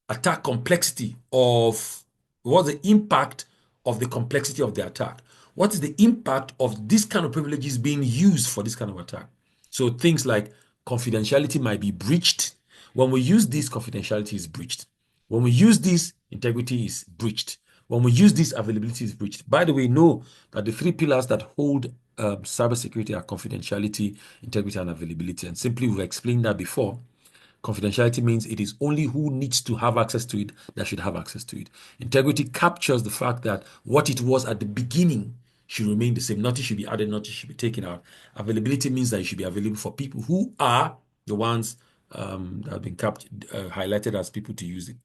attack complexity of, what's the impact of the complexity of the attack? What is the impact of this kind of privileges being used for this kind of attack? So things like confidentiality might be breached. When we use this, confidentiality is breached. When we use this, integrity is breached. When we use this, availability is breached. By the way, know that the three pillars that hold cybersecurity are confidentiality, integrity, and availability. And simply, we've explained that before. Confidentiality means it is only who needs to have access to it that should have access to it. Integrity captures the fact that what it was at the beginning should remain the same. Nothing should be added, nothing should be taken out. Availability means that it should be available for people who are the ones that have been highlighted as people to use it.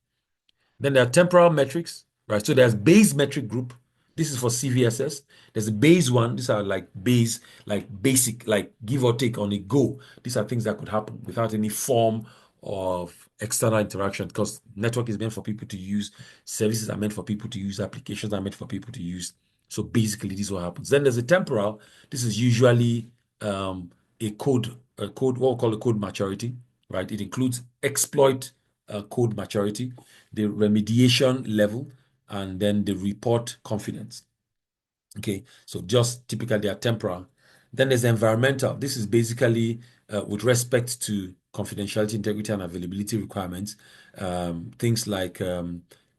Then there are temporal metrics, right? So there's base metric group. This is for CVSS. There's a base one. These are like base, like basic, like give or take on a go. These are things that could happen without any form of external interaction, because network is meant for people to use, services are meant for people to use, applications are meant for people to use. So basically, this is what happens. Then there's a temporal. This is usually a code, what we call a code maturity, right? It includes exploit code maturity, the remediation level, and then the report confidence. Okay, so just typically they are temporal. Then there's environmental. This is basically with respect to confidentiality, integrity, and availability requirements. Things like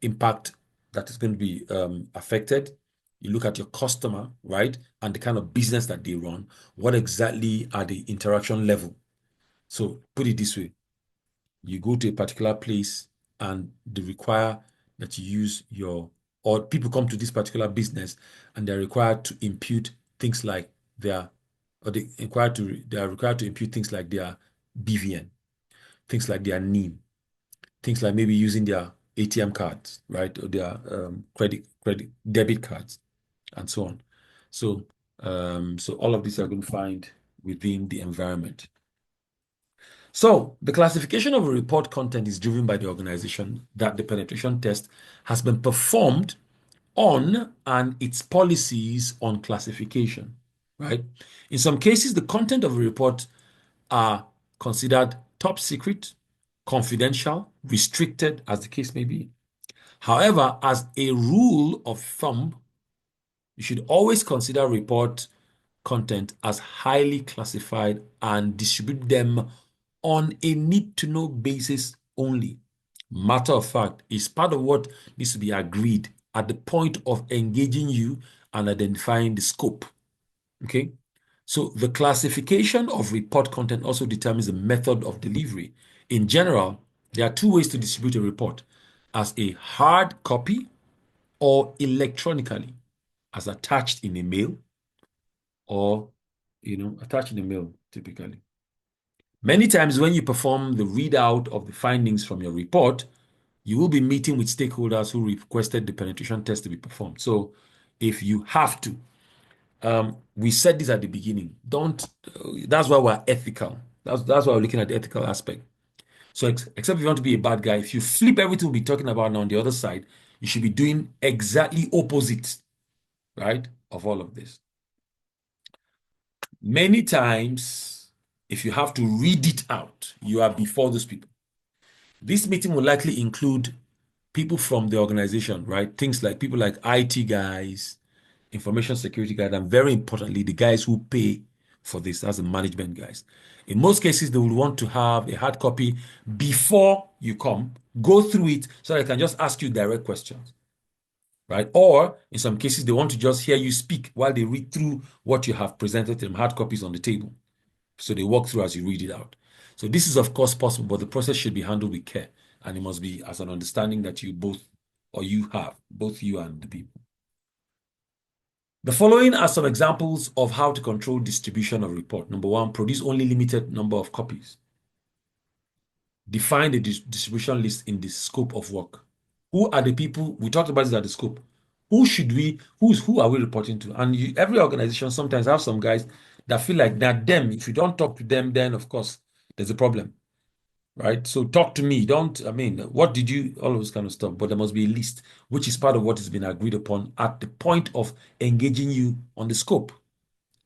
impact that is going to be affected. You look at your customer, right, and the kind of business that they run. What exactly are the interaction level? So put it this way: you go to a particular place and they require that you use your, or people come to this particular business and they're required to impute things like their, or they are required to impute things like their BVN, things like their NIM, things like maybe using their ATM cards, right, or their credit debit cards, and so on. So so all of these are going to find within the environment. So the classification of a report content is driven by the organization that the penetration test has been performed on and its policies on classification, right? In some cases, the content of a report are considered top secret, confidential, restricted, as the case may be. However, as a rule of thumb, you should always consider report content as highly classified and distribute them on a need-to-know basis only. Matter of fact, it's part of what needs to be agreed at the point of engaging you and identifying the scope. Okay? So the classification of report content also determines the method of delivery. In general, there are two ways to distribute a report: as a hard copy or electronically, as attached in a mail or, attached in a mail typically. Many times when you perform the readout of the findings from your report, you will be meeting with stakeholders who requested the penetration test to be performed. So if you have to, we said this at the beginning, that's why we're ethical. That's why we're looking at the ethical aspect. So except if you want to be a bad guy, if you flip everything we'll be talking about now on the other side, you should be doing exactly opposite, right, of all of this. Many times, if you have to read it out, you are before those people. This meeting will likely include people from the organization, right? Things like people like IT guys, information security guys, and very importantly, the guys who pay for this, as the management guys. In most cases, they will want to have a hard copy before you come, go through it so they can just ask you direct questions, right? Or in some cases, they want to just hear you speak while they read through what you have presented to them, hard copies on the table. So they walk through as you read it out. So this is of course possible, but the process should be handled with care. And it must be as an understanding that you both, or you have, both you and the people. The following are some examples of how to control distribution of report. Number one, produce only limited number of copies. Define the distribution list in the scope of work. Who are the people? We talked about this at the scope. Who are we reporting to? And every organization sometimes have some guys that feel like that them. If you don't talk to them, then of course there's a problem, right? So talk to me. What did you, all of this kind of stuff, but there must be a list, which is part of what has been agreed upon at the point of engaging you on the scope.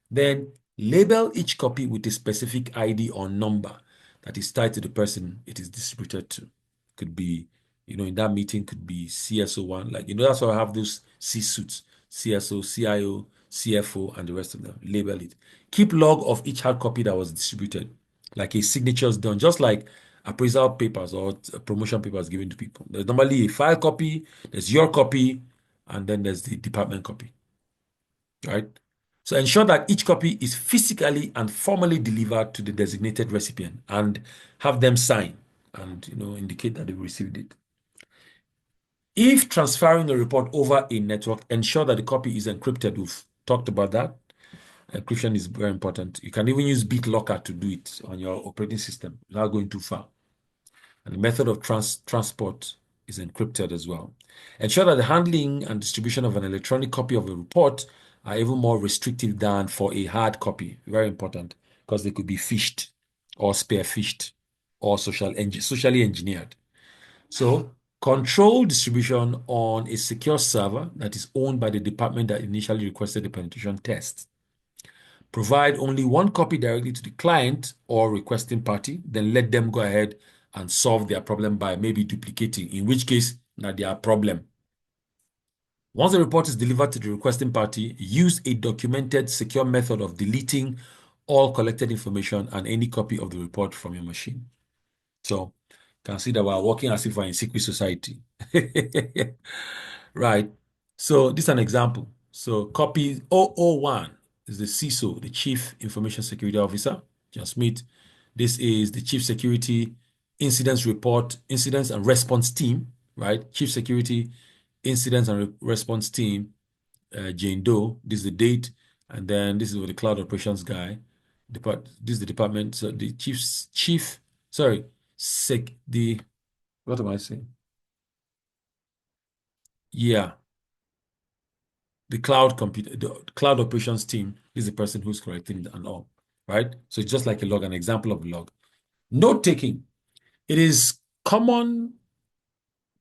Then label each copy with a specific ID or number that is tied to the person it is distributed to. Could be, in that meeting could be CSO1, that's why I have those C suits, CSO, CIO, CFO, and the rest of them. Label it. Keep log of each hard copy that was distributed, like a signature is done, just like appraisal papers or promotion papers given to people. There's normally a file copy, there's your copy, and then there's the department copy, right? So ensure that each copy is physically and formally delivered to the designated recipient and have them sign and indicate that they received it. If transferring a report over a network, ensure that the copy is encrypted. We've talked about that. Encryption is very important. You can even use BitLocker to do it on your operating system without going too far. And the method of transport is encrypted as well. Ensure that the handling and distribution of an electronic copy of a report are even more restrictive than for a hard copy. Very important, because they could be phished or spear phished or socially engineered. So control distribution on a secure server that is owned by the department that initially requested the penetration test. Provide only one copy directly to the client or requesting party, then let them go ahead and solve their problem by maybe duplicating, in which case, now their problem. Once the report is delivered to the requesting party, use a documented, secure method of deleting all collected information and any copy of the report from your machine. So, you can see that we're working as if we're in secret society. Right. So, this is an example. So, copy 001 is the CISO, the Chief Information Security Officer, John Smith. This is the Chief Security Incidents and Response Team, right? Chief Security Incidents and Response Team, Jane Doe. This is the date, and then this is with the Cloud Operations guy. This is the department. So the what am I saying? Yeah, the cloud operations team is the person who's correcting and all, right? So it's just like a log, an example of a log. Note taking. It is common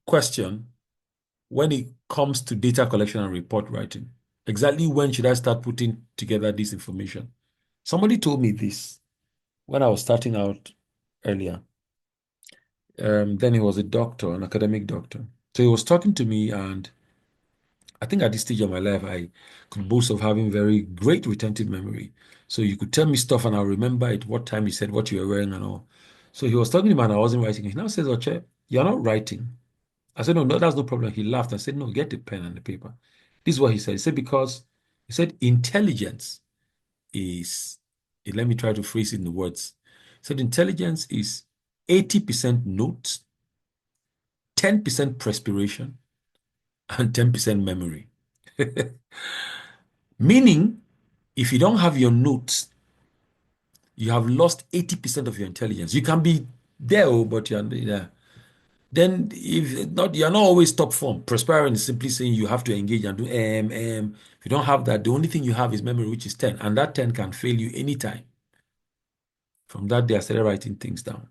question when it comes to data collection and report writing. Exactly when should I start putting together this information? Somebody told me this when I was starting out earlier. Then he was a doctor, an academic doctor. So he was talking to me, and I think at this stage of my life, I could boast of having very great retentive memory. So you could tell me stuff and I'll remember it, what time you said, what you were wearing and all. So he was talking to me and I wasn't writing. He now says, Oche, you're not writing. I said, no, that's no problem. He laughed. I said, no, get the pen and the paper. This is what he said. He said, because he said intelligence is, let me try to phrase it in the words. So the intelligence is 80% notes, 10% perspiration, and 10% memory. Meaning, if you don't have your notes, you have lost 80% of your intelligence. You can be there, but yeah. Then if not, you're not always top form. Perspiring is simply saying you have to engage and do If you don't have that, the only thing you have is memory, which is 10, and that 10 can fail you anytime. From that day, I started writing things down.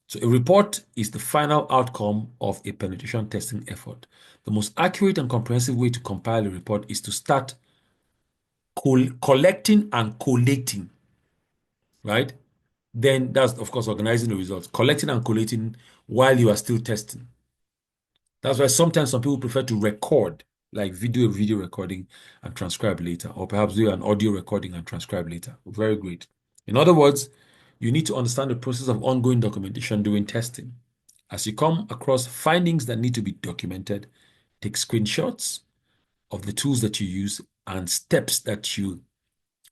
So a report is the final outcome of a penetration testing effort. The most accurate and comprehensive way to compile a report is to start collecting and collating, right? Then that's, of course, organizing the results, collecting and collating while you are still testing. That's why sometimes some people prefer to record, like video recording and transcribe later, or perhaps do an audio recording and transcribe later. Very great. In other words, you need to understand the process of ongoing documentation during testing. As you come across findings that need to be documented, take screenshots of the tools that you use and steps that you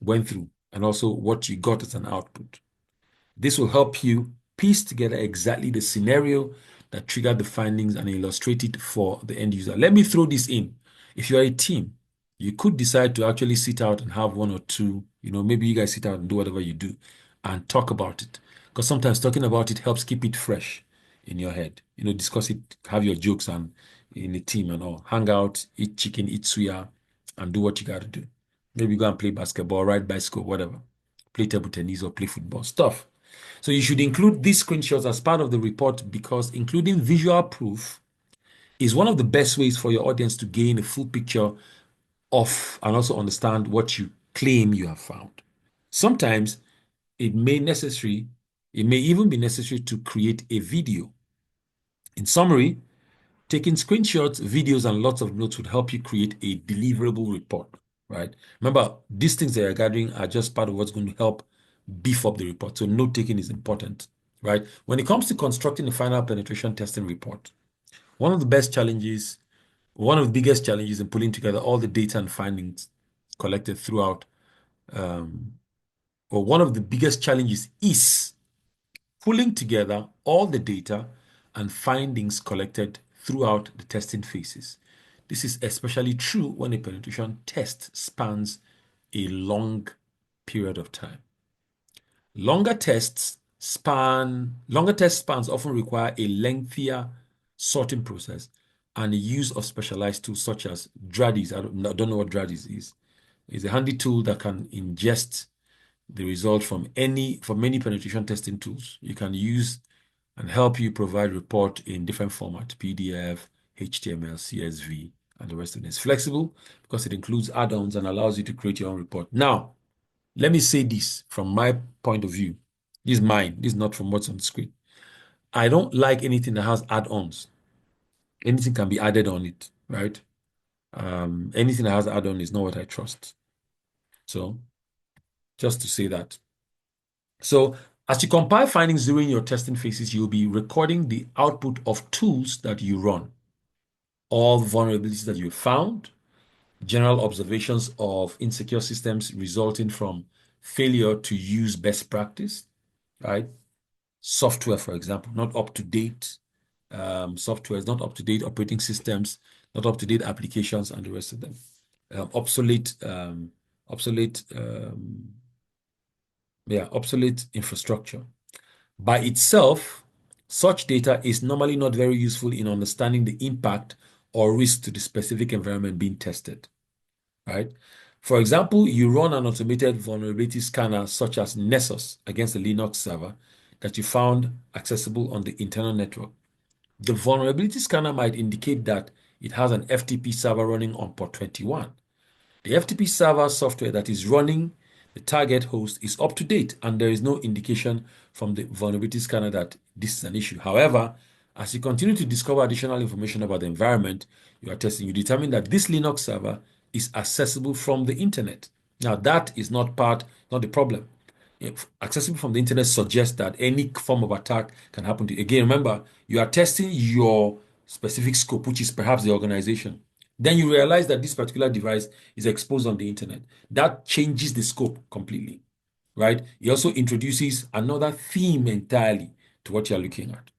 went through, and also what you got as an output. This will help you piece together exactly the scenario that triggered the findings and illustrate it for the end user. Let me throw this in. If you're a team, you could decide to actually sit out and have one or two, maybe you guys sit out and do whatever you do and talk about it. Because sometimes talking about it helps keep it fresh in your head. Discuss it, have your jokes and in a team and all. Hang out, eat chicken, eat suya, and do what you got to do. Maybe go and play basketball, ride bicycle, whatever. Play table tennis or play football, stuff. So you should include these screenshots as part of the report because including visual proof is one of the best ways for your audience to gain a full picture of and also understand what you claim you have found. Sometimes it may even be necessary to create a video. In summary, taking screenshots, videos, and lots of notes would help you create a deliverable report, right? Remember, these things that you're gathering are just part of what's going to help beef up the report. So note taking is important, right? When it comes to constructing a final penetration testing report, one of the biggest challenges in pulling together all the data and findings collected throughout, or one of the biggest challenges is pulling together all the data and findings collected throughout the testing phases. This is especially true when a penetration test spans a long period of time. Longer test spans often require a lengthier sorting process and the use of specialized tools such as DRADIS. I don't know what DRADIS is. It's a handy tool that can ingest the result from many penetration testing tools. You can use and help you provide report in different formats, PDF, HTML, CSV, and the rest of it. It's flexible because it includes add-ons and allows you to create your own report. Now, let me say this from my point of view. This is mine. This is not from what's on the screen. I don't like anything that has add-ons. Anything can be added on it, right? Anything that has add-on is not what I trust. So, just to say that. So, as you compile findings during your testing phases, you'll be recording the output of tools that you run, all vulnerabilities that you found, general observations of insecure systems resulting from failure to use best practice, right? Software, for example, not up to date. Software is not up to date, operating systems, not up to date applications, and the rest of them. Obsolete infrastructure. By itself, such data is normally not very useful in understanding the impact or risk to the specific environment being tested, right? For example, you run an automated vulnerability scanner such as Nessus against a Linux server that you found accessible on the internal network. The vulnerability scanner might indicate that it has an FTP server running on port 21. The FTP server software that is running the target host is up to date, and there is no indication from the vulnerability scanner that this is an issue. However, as you continue to discover additional information about the environment you are testing, you determine that this Linux server is accessible from the internet. Now, that is not the problem. If accessible from the internet suggests that any form of attack can happen to you. Again, remember, you are testing your specific scope, which is perhaps the organization. Then you realize that this particular device is exposed on the internet. That changes the scope completely, right? It also introduces another theme entirely to what you're looking at.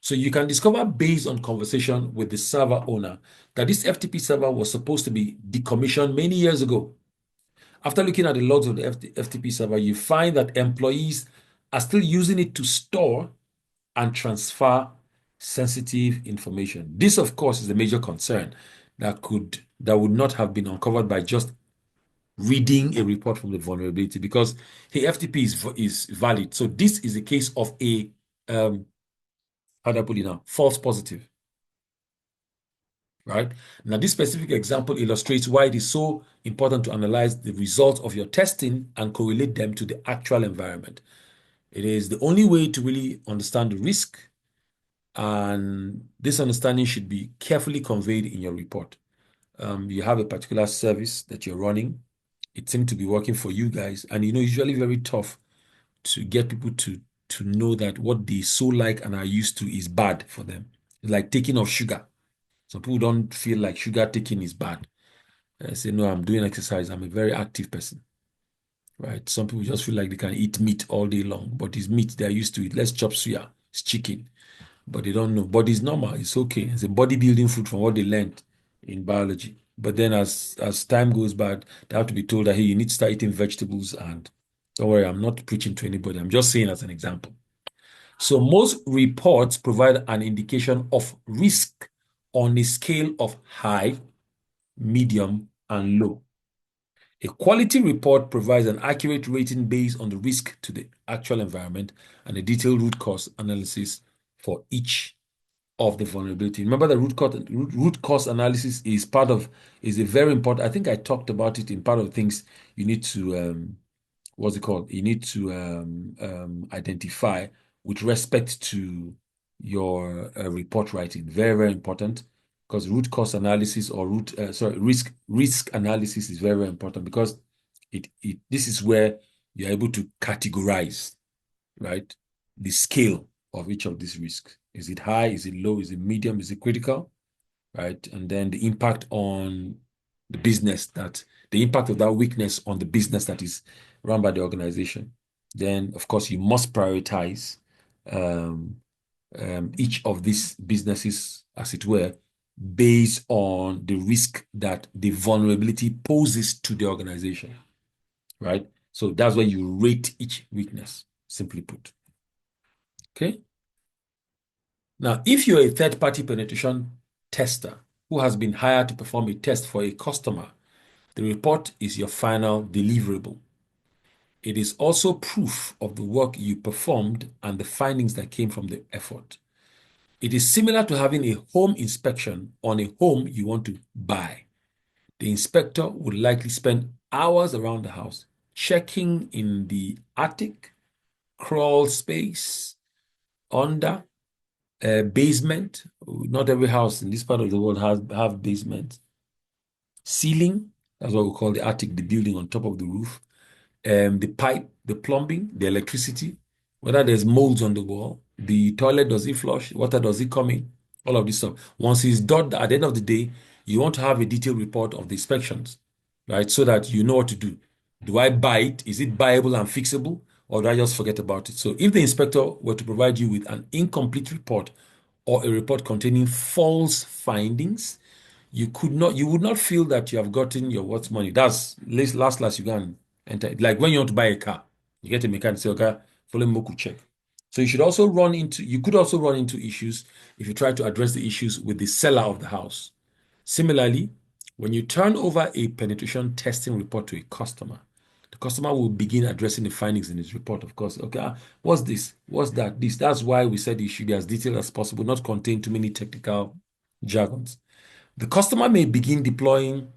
So you can discover based on conversation with the server owner that this FTP server was supposed to be decommissioned many years ago. After looking at the logs of the FTP server, you find that employees are still using it to store and transfer sensitive information. This, of course, is a major concern that would not have been uncovered by just reading a report from the vulnerability, because the FTP is valid. So this is a case of a how do I put it now? False positive, right? Now, this specific example illustrates why it is so important to analyze the results of your testing and correlate them to the actual environment. It is the only way to really understand the risk, and this understanding should be carefully conveyed in your report. You have a particular service that you're running. It seems to be working for you guys, and usually very tough to get people to know that what they so like and are used to is bad for them. It's like taking off sugar. Some people don't feel like sugar taking is bad. I say, no, I'm doing exercise. I'm a very active person, right? Some people just feel like they can eat meat all day long, but it's meat. They're used to it. Let's chop suya. It's chicken. But they don't know. But it's normal. It's okay. It's a bodybuilding food from what they learned in biology. But then as time goes by, they have to be told that, hey, you need to start eating vegetables. And don't worry, I'm not preaching to anybody. I'm just saying as an example. So most reports provide an indication of risk on a scale of high, medium, and low. A quality report provides an accurate rating based on the risk to the actual environment and a detailed root cause analysis for each of the vulnerability. Remember, the root cause analysis is a very important. I think I talked about it in part of the things you need to what's it called? You need to identify with respect to your report writing. Very, very important, because root cause analysis or risk analysis is very, very important, because this is where you're able to categorize, right, the scale of each of these risks. Is it high? Is it low? Is it medium? Is it critical? Right? And then the impact on the impact of that weakness on the business that is run by the organization. Then, of course, you must prioritize each of these businesses, as it were, based on the risk that the vulnerability poses to the organization, right? So that's where you rate each weakness, simply put. Okay. Now, if you're a third-party penetration tester who has been hired to perform a test for a customer, the report is your final deliverable. It is also proof of the work you performed and the findings that came from the effort. It is similar to having a home inspection on a home you want to buy. The inspector would likely spend hours around the house, checking in the attic, crawl space, under, basement. Not every house in this part of the world have basement. Ceiling, that's what we call the attic, the building on top of the roof. The pipe, the plumbing, the electricity, whether there's molds on the wall, the toilet, does it flush, water, does it come in, all of this stuff. Once it's done, at the end of the day, you want to have a detailed report of the inspections, right? So that you know what to do. Do I buy it? Is it buyable and fixable? Or do I just forget about it? So if the inspector were to provide you with an incomplete report or a report containing false findings, you would not feel that you have gotten your what's money. That's last you can enter. Like when you want to buy a car, you get a mechanic say, okay, follow Moku check. So you could also run into issues if you try to address the issues with the seller of the house. Similarly, when you turn over a penetration testing report to a customer, the customer will begin addressing the findings in his report, of course. Okay, what's this? What's that? This. That's why we said it should be as detailed as possible, not contain too many technical jargons. The customer may begin deploying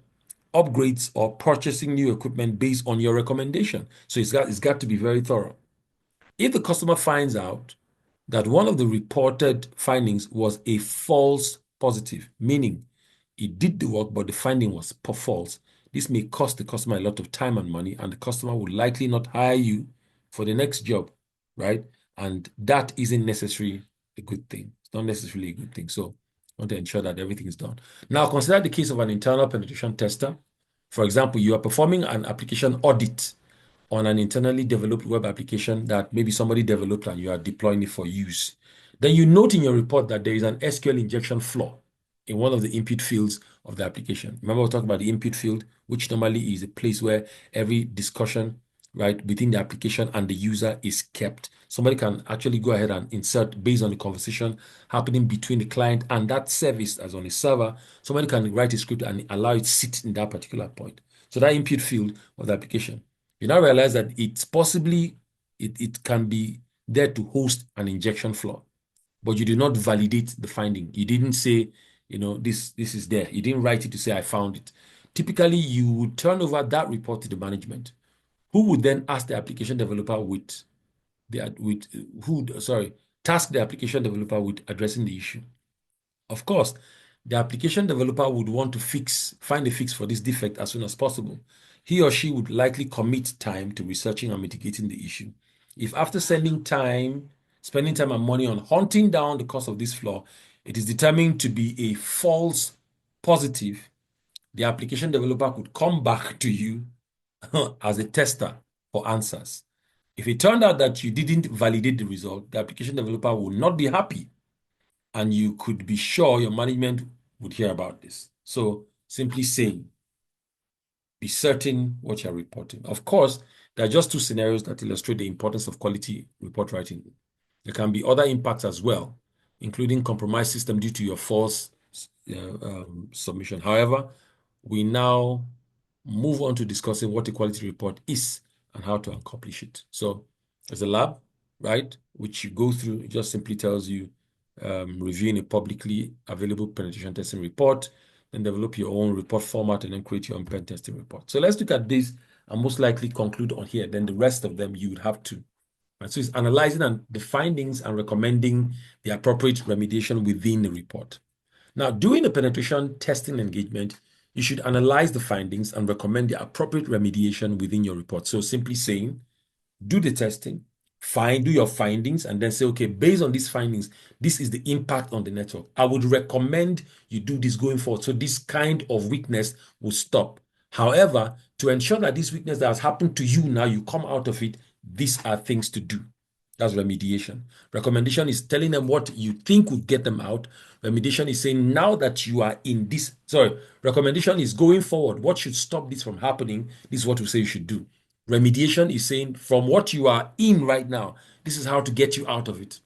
upgrades or purchasing new equipment based on your recommendation. So it's got to be very thorough. If the customer finds out that one of the reported findings was a false positive, meaning it did the work, but the finding was false, this may cost the customer a lot of time and money, and the customer will likely not hire you for the next job, right? And that isn't necessarily a good thing. It's not necessarily a good thing. So want to ensure that everything is done. Now, consider the case of an internal penetration tester. For example, you are performing an application audit on an internally developed web application that maybe somebody developed and you are deploying it for use. Then you note in your report that there is an SQL injection flaw in one of the input fields of the application. Remember, we talked about the input field, which normally is a place where every discussion, right, between the application and the user is kept. Somebody can actually go ahead and insert based on the conversation happening between the client and that service as on a server. Somebody can write a script and allow it to sit in that particular point. So that input field of the application. You now realize that it's possibly, it can be there to host an injection flaw, but you did not validate the finding. You didn't say, this is there. You didn't write it to say, I found it. Typically, you would turn over that report to the management, who would then ask the application developer task the application developer with addressing the issue. Of course, the application developer would want to find a fix for this defect as soon as possible. He or she would likely commit time to researching and mitigating the issue. If after spending time and money on hunting down the cause of this flaw, it is determined to be a false positive, the application developer could come back to you as a tester for answers. If it turned out that you didn't validate the result, the application developer will not be happy, and you could be sure your management would hear about this. So simply saying, be certain what you're reporting. Of course, there are just two scenarios that illustrate the importance of quality report writing. There can be other impacts as well, including compromised system due to your false submission. However, we now move on to discussing what a quality report is and how to accomplish it. So there's a lab, right, which you go through. It just simply tells you reviewing a publicly available penetration testing report, then develop your own report format, and then create your own pen testing report. So let's look at this and most likely conclude on here. Then the rest of them you would have to. Right? So it's analyzing the findings and recommending the appropriate remediation within the report. Now, during a penetration testing engagement, you should analyze the findings and recommend the appropriate remediation within your report. So simply saying, do the testing, do your findings, and then say, okay, based on these findings, this is the impact on the network. I would recommend you do this going forward. So this kind of weakness will stop. However, to ensure that this weakness that has happened to you now, you come out of it, these are things to do. That's remediation. Recommendation is telling them what you think would get them out. Remediation is saying now that you are in this, recommendation is going forward. What should stop this from happening? This is what we say you should do. Remediation is saying from what you are in right now, this is how to get you out of it.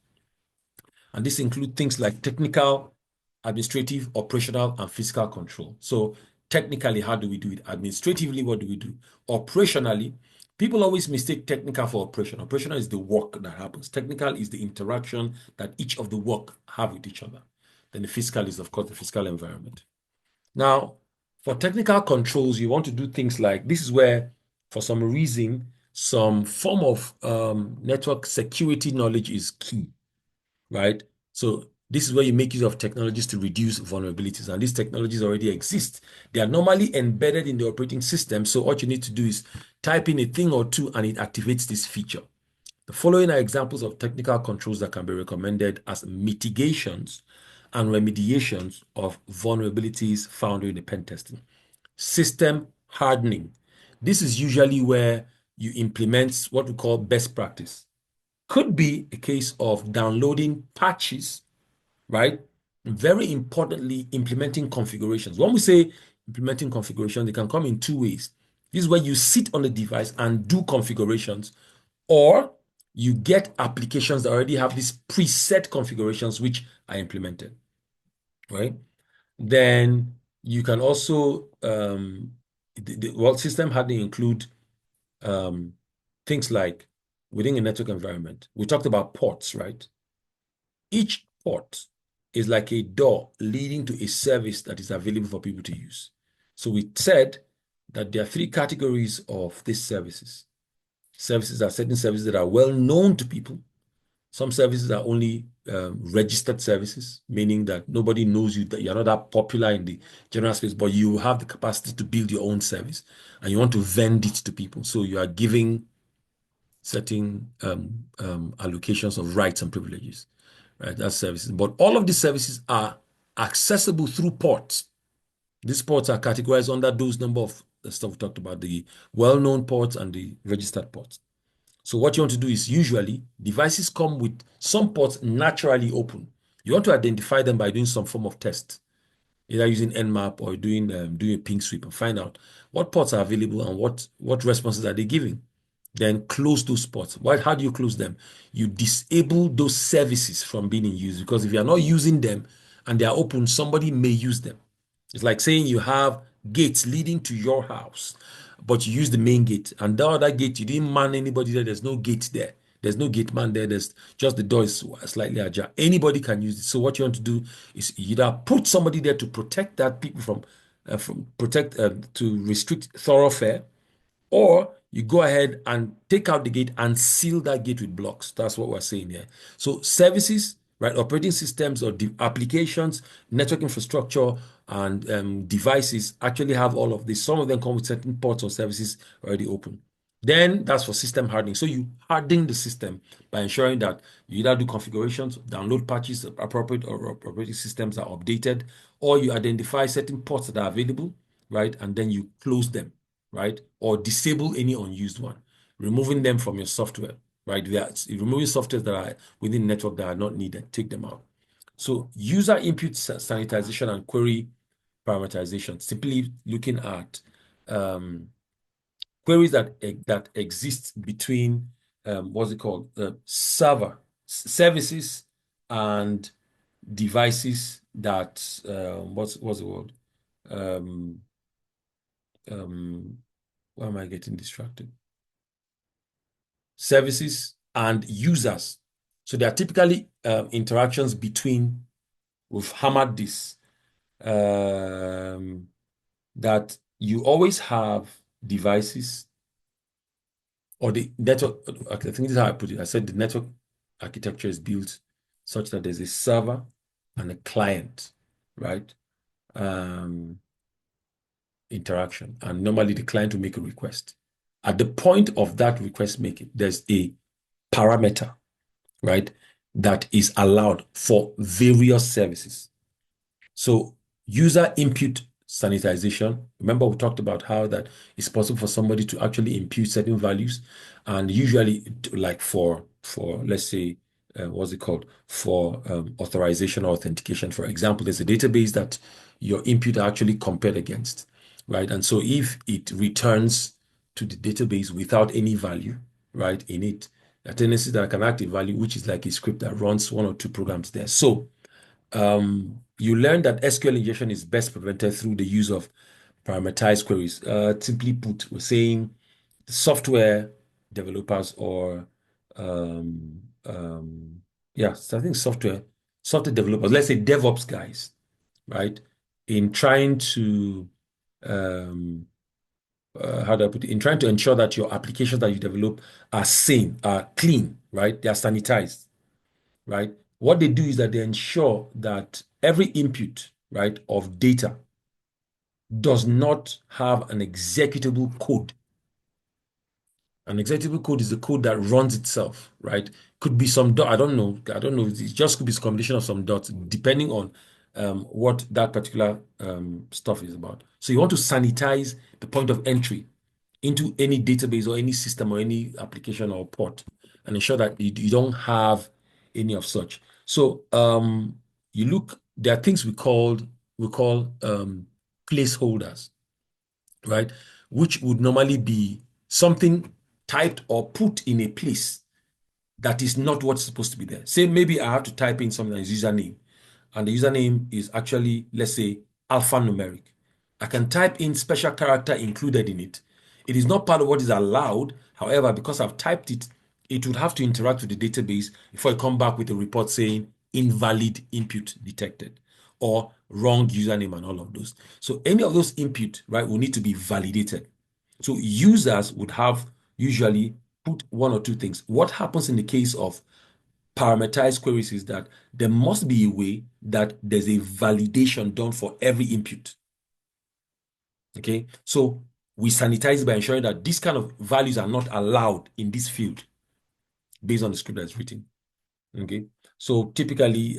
And this includes things like technical, administrative, operational, and fiscal control. So technically, how do we do it? Administratively, what do we do? Operationally, people always mistake technical for operation. Operational is the work that happens. Technical is the interaction that each of the work have with each other. Then the fiscal is, of course, the fiscal environment. Now, for technical controls, you want to do things like, this is where, for some reason, some form of network security knowledge is key, right? So this is where you make use of technologies to reduce vulnerabilities, and these technologies already exist. They are normally embedded in the operating system, so what you need to do is type in a thing or two and it activates this feature. The following are examples of technical controls that can be recommended as mitigations and remediations of vulnerabilities found in the pen testing. System hardening. This is usually where you implement what we call best practice. Could be a case of downloading patches, right? Very importantly, implementing configurations. When we say implementing configurations, they can come in two ways. This is where you sit on the device and do configurations, or you get applications that already have these preset configurations which are implemented, right? Then you can also, system hardening include things like within a network environment. We talked about ports, right? Each port is like a door leading to a service that is available for people to use. So we said that there are three categories of these services. Services are certain services that are well known to people. Some services are only registered services, meaning that nobody knows you, that you're not that popular in the general space, but you have the capacity to build your own service and you want to vend it to people. So you are giving certain allocations of rights and privileges, right? That's services. But all of these services are accessible through ports. These ports are categorized under those number of the stuff we talked about, the well-known ports and the registered ports. So what you want to do is usually devices come with some ports naturally open. You want to identify them by doing some form of test, either using Nmap or doing a ping sweep and find out what ports are available and what responses are they giving. Then close those ports. How do you close them? You disable those services from being in use, because if you are not using them and they are open, somebody may use them. It's like saying you have gates leading to your house, but you use the main gate, and the other gate you didn't man anybody there. There's no gate there. There's no gate man there. There's just the door is slightly ajar. Anybody can use it. So what you want to do is either put somebody there to protect that people to restrict thoroughfare, or you go ahead and take out the gate and seal that gate with blocks. That's what we're saying here. So services, right, operating systems or applications, network infrastructure, and devices actually have all of this. Some of them come with certain ports or services already open. Then that's for system hardening. So you harden the system by ensuring that you either do configurations, download patches, appropriate or operating systems are updated, or you identify certain ports that are available, right, and then you close them, right, or disable any unused one, removing them from your software, right? Removing software that are within the network that are not needed, take them out. So user input sanitization and query parameterization, simply looking at queries that exist between what's it called, services and devices that what's the word? Why am I getting distracted? Services and users. So there are typically interactions between, we've hammered this, that you always have devices or the network. I think this is how I put it. I said the network architecture is built such that there's a server and a client, right? Interaction. And normally the client will make a request. At the point of that request making, there's a parameter, right, that is allowed for various services. So user input sanitization. Remember, we talked about how that it's possible for somebody to actually impute certain values, and usually, like for let's say, what's it called, for authorization or authentication. For example, there's a database that your input are actually compared against, right? And so if it returns to the database without any value, right, in it, a tendency that I can act a value, which is like a script that runs one or two programs there. So you learn that SQL injection is best prevented through the use of parameterized queries. Simply put, we're saying software developers or so I think software developers, let's say DevOps guys, right, in trying to how do I put it? In trying to ensure that your applications that you develop are sane, are clean, right? They are sanitized, right? What they do is that they ensure that every input, right, of data does not have an executable code. An executable code is the code that runs itself, right? Could be some dot, I don't know. It just could be a combination of some dots, depending on what that particular stuff is about. So you want to sanitize the point of entry into any database or any system or any application or port, and ensure that you don't have any of such. So there are things we call placeholders, right? Which would normally be something typed or put in a place that is not what's supposed to be there. Say maybe I have to type in something as username, and the username is actually, let's say, alphanumeric. I can type in special character included in it. It is not part of what is allowed. However, because I've typed it, it would have to interact with the database before I come back with a report saying invalid input detected or wrong username and all of those. So any of those input, right, will need to be validated. So users would have usually put one or two things. What happens in the case of parameterized queries is that there must be a way that there's a validation done for every input. Okay, so we sanitize by ensuring that these kind of values are not allowed in this field based on the script that's written. Okay, so typically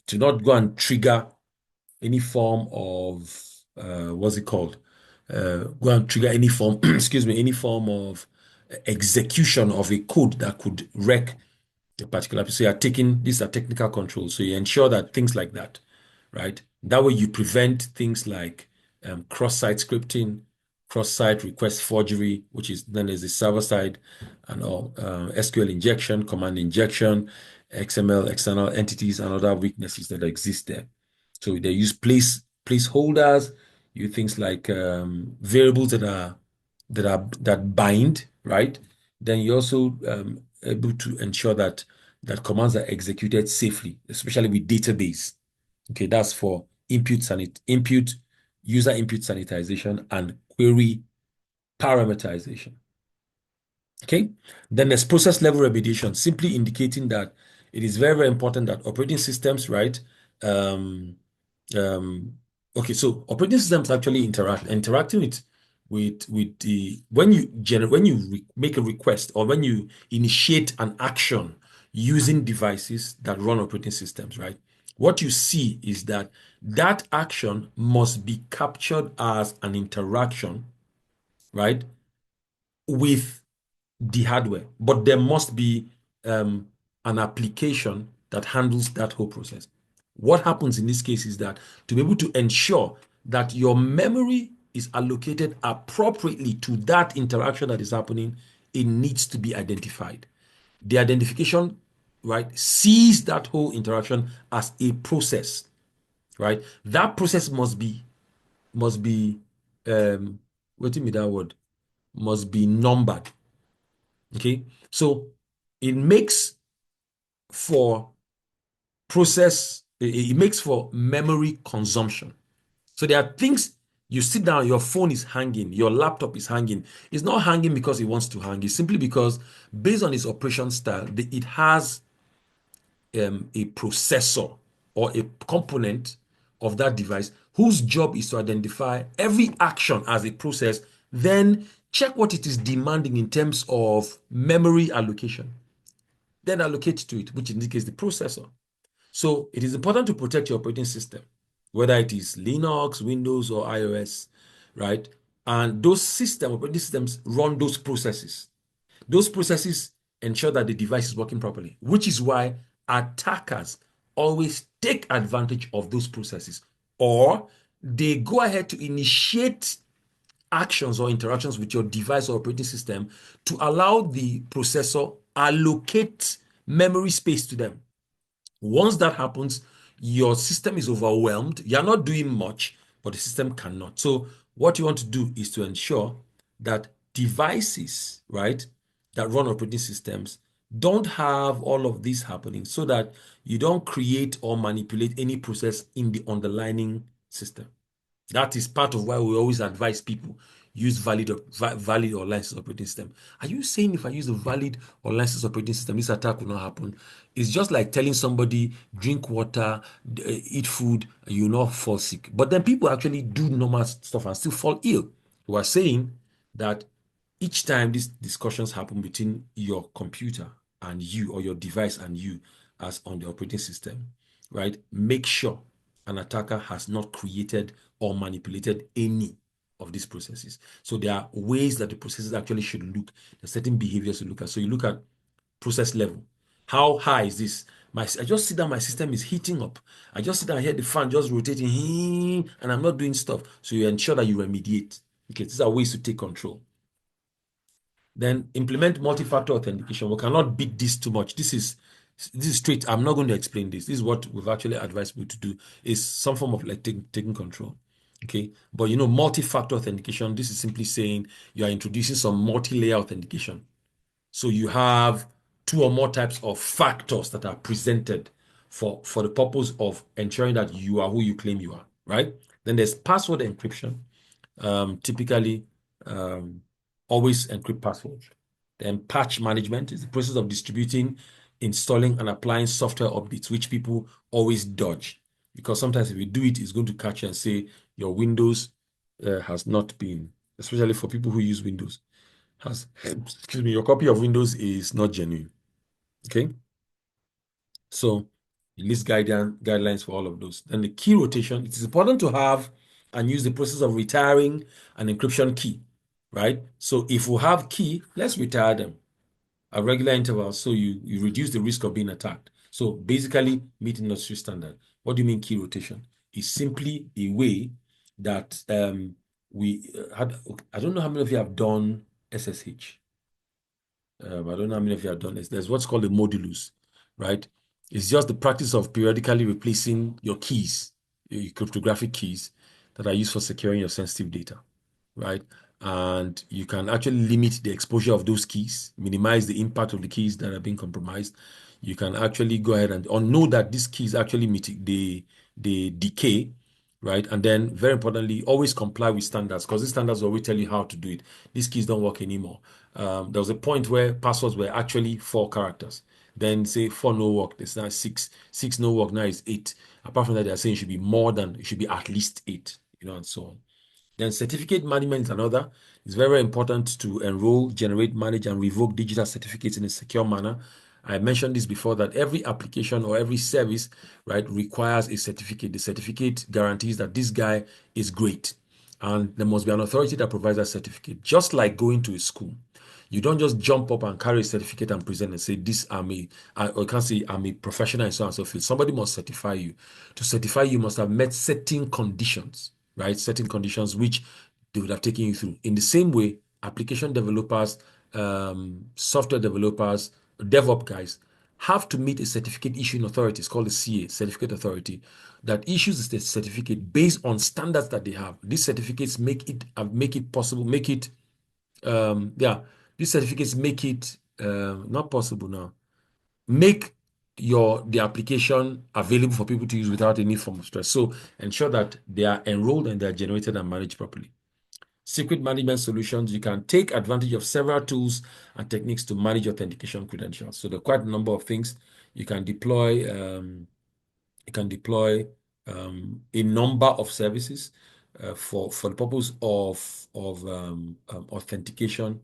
to not go and trigger any form of what's it called? Go and trigger any form, excuse me, any form of execution of a code that could wreck a particular piece. So you are taking these are technical controls. So you ensure that things like that, right? That way you prevent things like cross-site scripting, cross-site request forgery, which is then there's the server side and all SQL injection, command injection, XML external entities, and other weaknesses that exist there. So they use placeholders, use things like variables that bind, right? Then you also able to ensure that commands are executed safely, especially with database. Okay, that's for user input sanitization and query parameterization. Okay, then there's process level remediation, simply indicating that it is very, very important that operating systems, right? Um, okay, so operating systems actually interacting with the when you make a request or when you initiate an action using devices that run operating systems, right? What you see is that that action must be captured as an interaction, right, with the hardware, but there must be an application that handles that whole process. What happens in this case is that to be able to ensure that your memory is allocated appropriately to that interaction that is happening, it needs to be identified. The identification, right, sees that whole interaction as a process, right? That process must be what do you mean that word? Must be numbered. Okay, so it makes for it makes for memory consumption. So there are things you sit down, your phone is hanging, your laptop is hanging. It's not hanging because it wants to hang, it's simply because based on its operation style, it has a processor or a component of that device whose job is to identify every action as a process, then check what it is demanding in terms of memory allocation, then allocate to it, which indicates the processor. So it is important to protect your operating system, whether it is Linux, Windows, or iOS, right? And those operating systems run those processes. Those processes ensure that the device is working properly, which is why attackers always take advantage of those processes, or they go ahead to initiate actions or interactions with your device or operating system to allow the processor allocate memory space to them. Once that happens, your system is overwhelmed. You're not doing much, but the system cannot. So what you want to do is to ensure that devices, right, that run operating systems don't have all of this happening so that you don't create or manipulate any process in the underlying system. That is part of why we always advise people use valid or licensed operating system. Are you saying if I use a valid or licensed operating system, this attack will not happen? It's just like telling somebody drink water, eat food, and you will not fall sick. But then people actually do normal stuff and still fall ill. We are saying that each time these discussions happen between your computer and you, or your device and you as on the operating system, right? Make sure an attacker has not created or manipulated any of these processes. So there are ways that the processes actually should look. There are certain behaviors to look at. So you look at process level. How high is this? I just see that my system is heating up. I just sit down here, the fan just rotating, and I'm not doing stuff. So you ensure that you remediate. Okay, these are ways to take control. Then implement multi-factor authentication. We cannot beat this too much. This is straight. I'm not going to explain this. This is what we've actually advised people to do, is some form of like taking control. Okay. But multi-factor authentication, this is simply saying you are introducing some multi-layer authentication. So you have two or more types of factors that are presented for the purpose of ensuring that you are who you claim you are, right? Then there's password encryption. Typically, always encrypt passwords. Then patch management is the process of distributing, installing, and applying software updates, which people always dodge. Because sometimes if you do it, it's going to catch you and say your Windows has not been, especially for people who use Windows, your copy of Windows is not genuine. Okay. So It lists guidelines for all of those. Then the key rotation, it is important to have and use the process of retiring an encryption key, right? So if we have key, let's retire them at regular intervals so you reduce the risk of being attacked. So basically, meet industry standard. What do you mean key rotation? It's simply a way that we had. I don't know how many of you have done SSH. I don't know how many of you have done this. There's what's called a modulus, right? It's just the practice of periodically replacing your keys, your cryptographic keys that are used for securing your sensitive data, right? And you can actually limit the exposure of those keys, minimize the impact of the keys that are being compromised. You can actually go ahead and or know that these keys actually they decay, right? And then very importantly, always comply with standards because these standards always tell you how to do it. These keys don't work anymore. There was a point where passwords were actually 4 characters. Then say 4 no work. It's now 6. 6 no work. Now it's 8. Apart from that, they're saying it should be more than, it should be at least 8, and so on. Then certificate management is another. It's very, very important to enroll, generate, manage, and revoke digital certificates in a secure manner. I mentioned this before that every application or every service, right, requires a certificate. The certificate guarantees that this guy is great. And there must be an authority that provides that certificate. Just like going to a school. You don't just jump up and carry a certificate and present and say, this or you can't say I'm a professional in so and so field. Somebody must certify you. To certify you must have met certain conditions, right? Certain conditions which they would have taken you through. In the same way, application developers, software developers, DevOps guys have to meet a certificate issuing authority. It's called the CA, Certificate Authority, that issues the certificate based on standards that they have. These certificates make it possible, yeah, these certificates make it not possible now. Make the application available for people to use without any form of stress. So ensure that they are enrolled and they are generated and managed properly. Secret management solutions, you can take advantage of several tools and techniques to manage authentication credentials. So there are quite a number of things you can deploy. You can deploy a number of services for the purpose of authenticating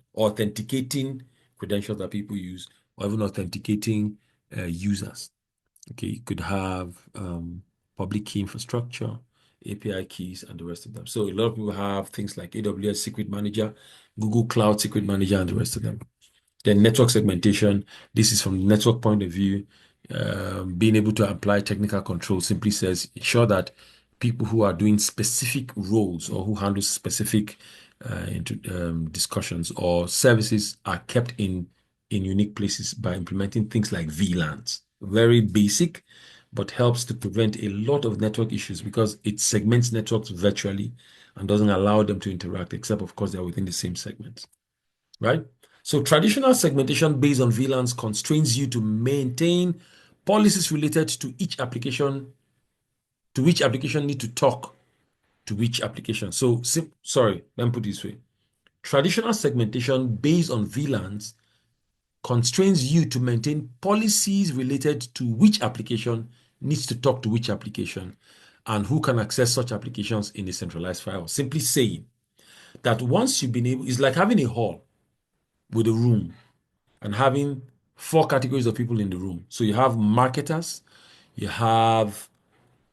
credentials that people use, or even authenticating users. Okay, you could have public key infrastructure, API keys, and the rest of them. So a lot of people have things like AWS Secret Manager, Google Cloud Secret Manager, and the rest of them. Then network segmentation. This is from the network point of view. Being able to apply technical control simply says ensure that people who are doing specific roles or who handle specific discussions or services are kept in unique places by implementing things like VLANs. Very basic, but helps to prevent a lot of network issues because it segments networks virtually and doesn't allow them to interact, except of course they're within the same segments, right? So traditional segmentation based on VLANs constrains you to maintain policies related to which application need to talk to which application. So, sorry, let me put it this way. Traditional segmentation based on VLANs constrains you to maintain policies related to which application needs to talk to which application and who can access such applications in a centralized file. Simply saying that once you've been able, it's like having a hall with a room and having 4 categories of people in the room. So you have marketers, you have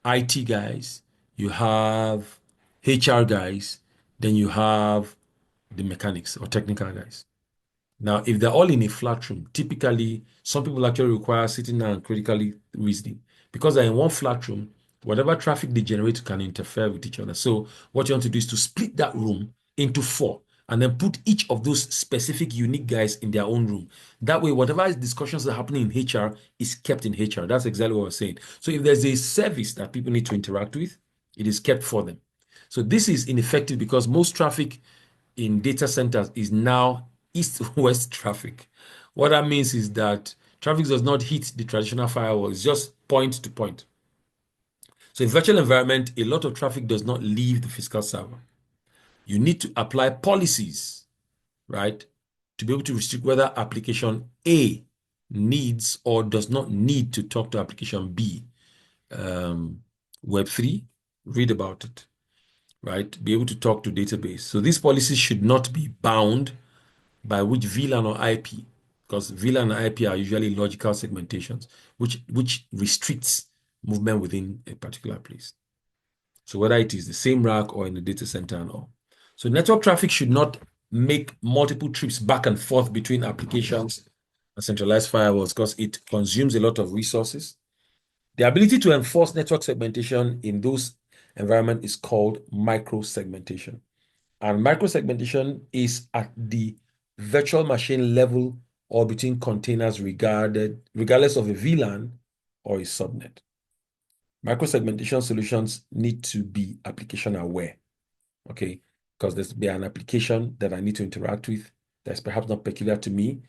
IT guys, you have HR guys, then you have the mechanics or technical guys. Now, if they're all in a flat room, typically some people actually require sitting down and critically reasoning. Because they're in one flat room, whatever traffic they generate can interfere with each other. So what you want to do is to split that room into 4 and then put each of those specific unique guys in their own room. That way, whatever discussions are happening in HR is kept in HR. That's exactly what I was saying. So if there's a service that people need to interact with, it is kept for them. So this is ineffective because most traffic in data centers is now east-west traffic. What that means is that traffic does not hit the traditional firewall, it's just point to point. So in virtual environment, a lot of traffic does not leave the physical server. You need to apply policies, right, to be able to restrict whether application A needs or does not need to talk to application B. Web3, read about it, right? Be able to talk to database. So these policies should not be bound by which VLAN or IP, because VLAN and IP are usually logical segmentations, which restricts movement within a particular place. So whether it is the same rack or in the data center and all. So network traffic should not make multiple trips back and forth between applications and centralized firewalls because it consumes a lot of resources. The ability to enforce network segmentation in those environments is called micro-segmentation. And micro-segmentation is at the virtual machine level or between containers regardless of a VLAN or a subnet. Micro-segmentation solutions need to be application aware, okay? Because there's be an application that I need to interact with that's perhaps not peculiar to me.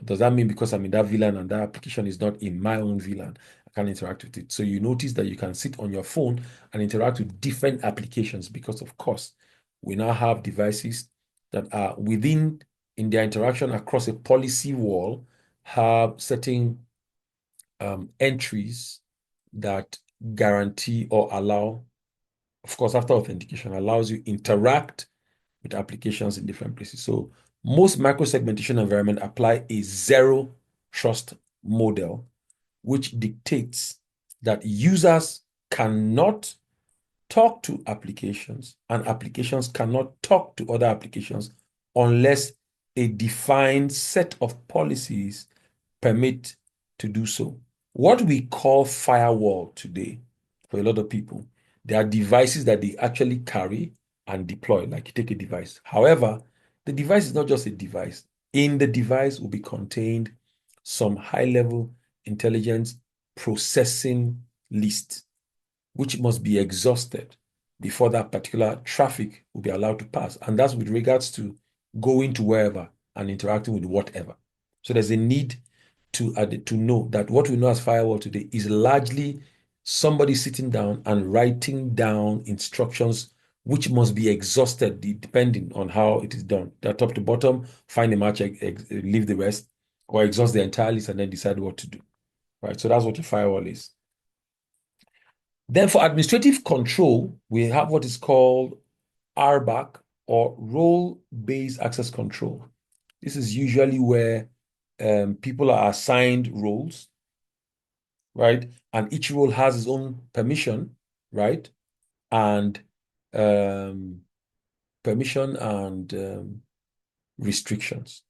Does that mean because I'm in that VLAN and that application is not in my own VLAN, I can't interact with it? So you notice that you can sit on your phone and interact with different applications because, of course, we now have devices that are within, in their interaction across a policy wall, have certain entries that guarantee or allow, of course, after authentication, allows you interact with applications in different places. So most micro-segmentation environment apply a zero trust model, which dictates that users cannot talk to applications and applications cannot talk to other applications unless a defined set of policies permit to do so. What we call firewall today, for a lot of people, there are devices that they actually carry and deploy, like you take a device. However, the device is not just a device. In the device will be contained some high-level intelligence processing list, which must be exhausted before that particular traffic will be allowed to pass. And that's with regards to going to wherever and interacting with whatever. So there's a need to know that what we know as firewall today is largely somebody sitting down and writing down instructions which must be exhausted depending on how it is done. That top to bottom, find a match, leave the rest, or exhaust the entire list and then decide what to do. Right. So that's what a firewall is. Then for administrative control, we have what is called RBAC or role-based access control. This is usually where people are assigned roles, right? And each role has its own permission, right? And permission and restrictions.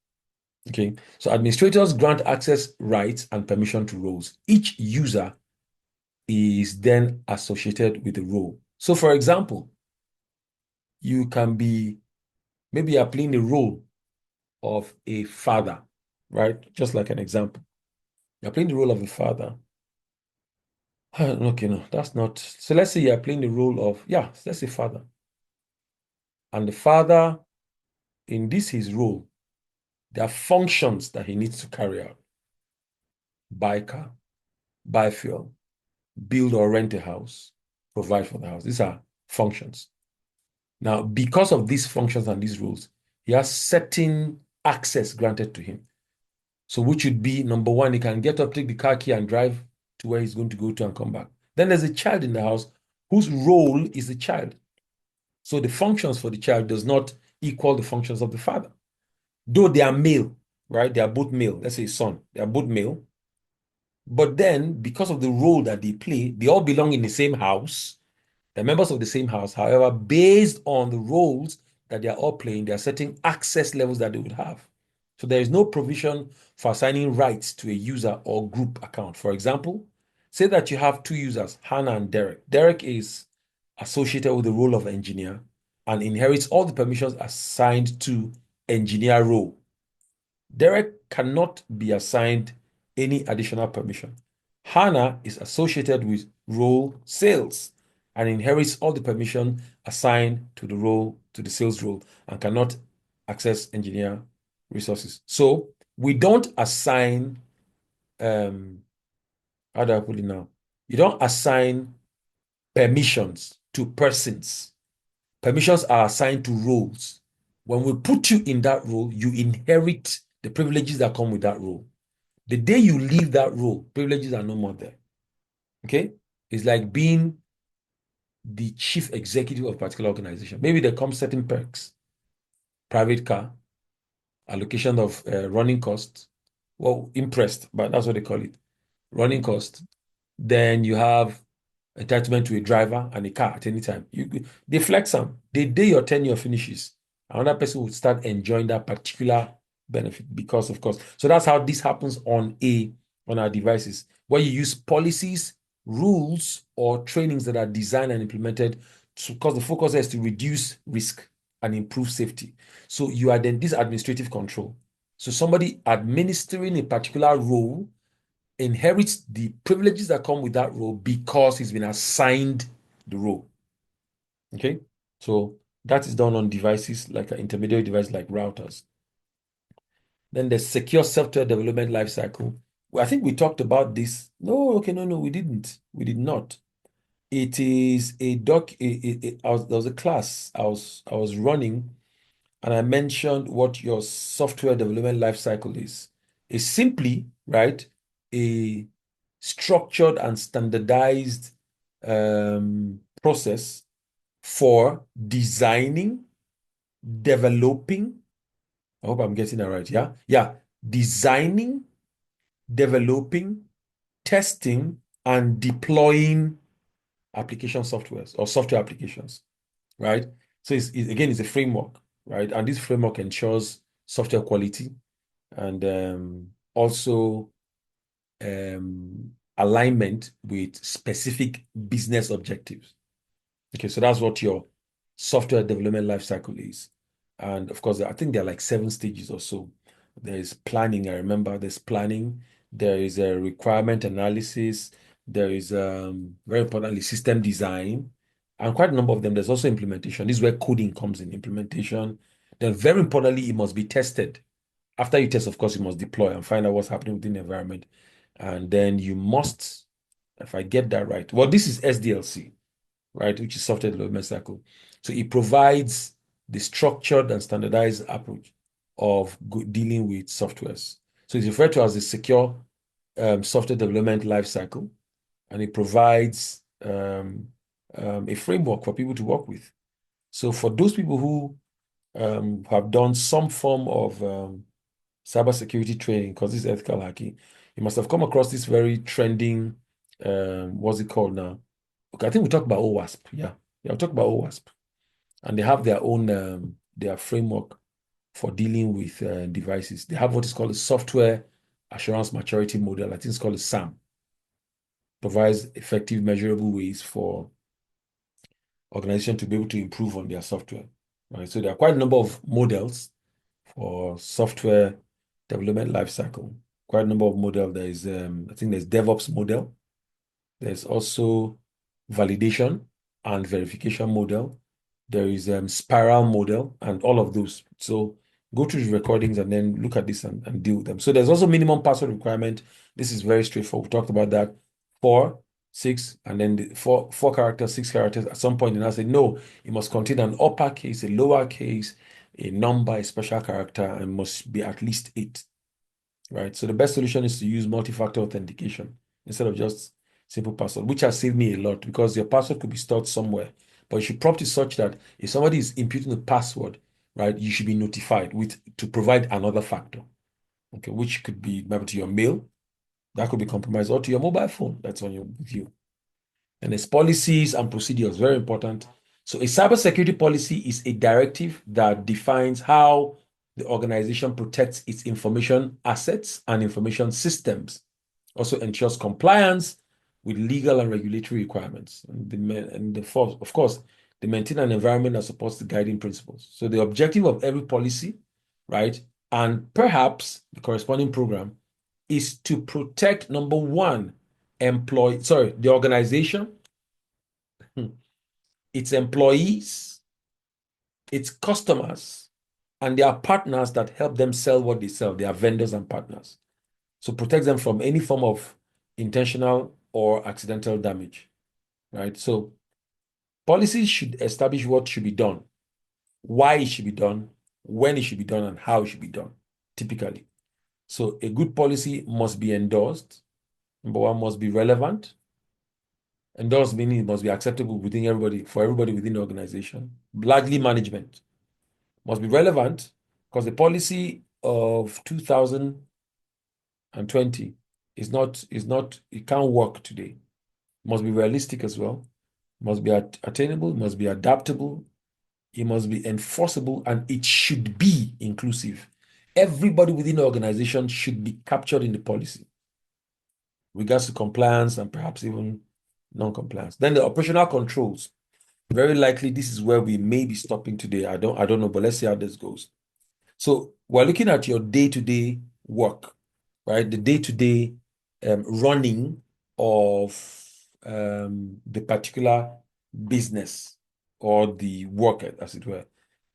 Okay, so administrators grant access rights and permission to roles. Each user is then associated with a role. So, for example, you can be, maybe you're playing the role of a father, right? Just like an example. You're playing the role of a father. Okay, no, that's not. So let's say you're playing the role of, yeah, let's say father. And the father, in this his role, there are functions that he needs to carry out. Buy car, buy fuel, build or rent a house, provide for the house. These are functions. Now, because of these functions and these rules, he has certain access granted to him. So which would be, number one, he can get up, take the car key and drive to where he's going to go to and come back. Then there's a child in the house whose role is the child. So the functions for the child does not equal the functions of the father. Though they are male, right? They are both male. Let's say son. They are both male. But then, because of the role that they play, they all belong in the same house. They're members of the same house. However, based on the roles that they are all playing, there are certain access levels that they would have. So there is no provision for assigning rights to a user or group account. For example, say that you have two users, Hannah and Derek. Derek is associated with the role of engineer and inherits all the permissions assigned to engineer role. Derek cannot be assigned any additional permission. Hannah is associated with role sales and inherits all the permission assigned to the role, to the sales role, and cannot access engineer resources. So we don't assign, how do I put it now? You don't assign permissions to persons. Permissions are assigned to roles. When we put you in that role, you inherit the privileges that come with that role. The day you leave that role, privileges are no more there. Okay? It's like being the chief executive of a particular organization. Maybe there come certain perks, private car, allocation of running costs, well, impressed, but that's what they call it, running cost. Then you have entitlement to a driver and a car at any time. They flex them. The day your tenure finishes, another person will start enjoying that particular benefit because, of course. So that's how this happens on our devices, where you use policies, rules, or trainings that are designed and implemented because the focus is to reduce risk and improve safety. So you are then this administrative control. So somebody administering a particular role inherits the privileges that come with that role because he's been assigned the role. Okay, so that is done on devices like an intermediary device like routers. Then the secure software development lifecycle. Well, I think we talked about this. No, okay, no, we didn't. We did not. It is a there was a class I was running, and I mentioned what your software development lifecycle is. It's simply, right, a structured and standardized process for designing, developing. I hope I'm getting that right. Yeah. Yeah. Designing, developing, testing, and deploying application softwares or software applications, right? So again, it's a framework, right? And this framework ensures software quality and also alignment with specific business objectives. Okay, so that's what your software development lifecycle is. And of course, I think there are like 7 stages or so. There is planning, I remember there's planning, there is a requirement analysis, there is very importantly system design, and quite a number of them. There's also implementation. This is where coding comes in, implementation. Then very importantly, it must be tested. After you test, of course, you must deploy and find out what's happening within the environment. And then you must, if I get that right, well, this is SDLC, right, which is software development cycle. So it provides the structured and standardized approach of dealing with softwares. So it's referred to as the secure software development life cycle, and it provides a framework for people to work with. So for those people who have done some form of cybersecurity training, because this is ethical hacking, you must have come across this very trending, what's it called now? Okay, I think we talked about OWASP. Yeah, we'll talk about OWASP. And they have their own their framework for dealing with devices. They have what is called a software assurance maturity model. I think it's called a SAM. Provides effective, measurable ways for organizations to be able to improve on their software. Right. So there are quite a number of models for software development lifecycle. Quite a number of models. There is, I think there's DevOps model. There's also validation and verification model. There is spiral model and all of those. So go through the recordings and then look at this and deal with them. So there's also minimum password requirement. This is very straightforward. We talked about that. 4, 6, and then the four characters, 6 characters. At some point, and I said, no, it must contain an uppercase, a lowercase, a number, a special character, and must be at least 8. Right. So the best solution is to use multi-factor authentication instead of just simple password, which has saved me a lot because your password could be stored somewhere. But you should prompt it such that if somebody is imputing a password, right, you should be notified to provide another factor. Okay, which could be maybe to your mail, that could be compromised, or to your mobile phone that's on your view. And there's policies and procedures, very important. So a cybersecurity policy is a directive that defines how the organization protects its information assets and information systems. Also ensures compliance with legal and regulatory requirements. Of course, they maintain an environment that supports the guiding principles. So the objective of every policy, right, and perhaps the corresponding program is to protect, number one, the organization, its employees, its customers, and their partners that help them sell what they sell, their vendors and partners. So protect them from any form of intentional or accidental damage, right? So policies should establish what should be done, why it should be done, when it should be done, and how it should be done, typically. So a good policy must be endorsed. Number one, must be relevant. Endorsed meaning it must be acceptable for everybody within the organization. Largely management must be relevant because the policy of 2020 it can't work today. Must be realistic as well, must be attainable, must be adaptable, it must be enforceable, and it should be inclusive. Everybody within the organization should be captured in the policy, regards to compliance and perhaps even non-compliance. Then the operational controls. Very likely this is where we may be stopping today. I don't know, but let's see how this goes. So we're looking at your day-to-day work, right? The day-to-day running of the particular business or the work, as it were.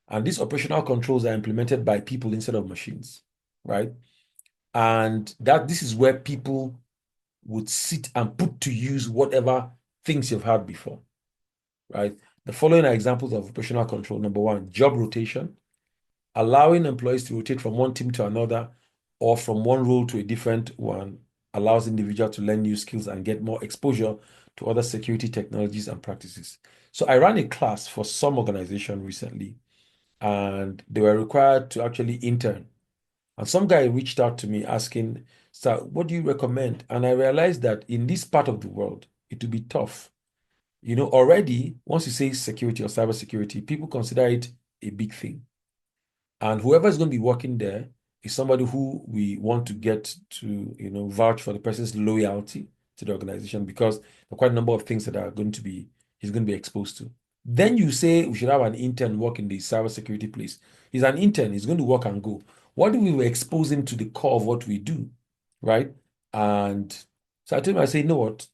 And these operational controls are implemented by people instead of machines, right? And that this is where people would sit and put to use whatever things you've had before, right? The following are examples of operational control. Number one, job rotation, allowing employees to rotate from one team to another or from one role to a different one allows individuals to learn new skills and get more exposure to other security technologies and practices. So I ran a class for some organization recently, and they were required to actually intern. And some guy reached out to me asking, "Sir, what do you recommend?" And I realized that in this part of the world, it will be tough. Already, once you say security or cybersecurity, people consider it a big thing. And whoever is going to be working there is somebody who we want to get to, vouch for the person's loyalty to the organization, because there are quite a number of things that he's going to be exposed to. Then you say we should have an intern work in the cybersecurity place. He's an intern, he's going to work and go. What do we expose him to the core of what we do, right? And so I told him, I say, you know what?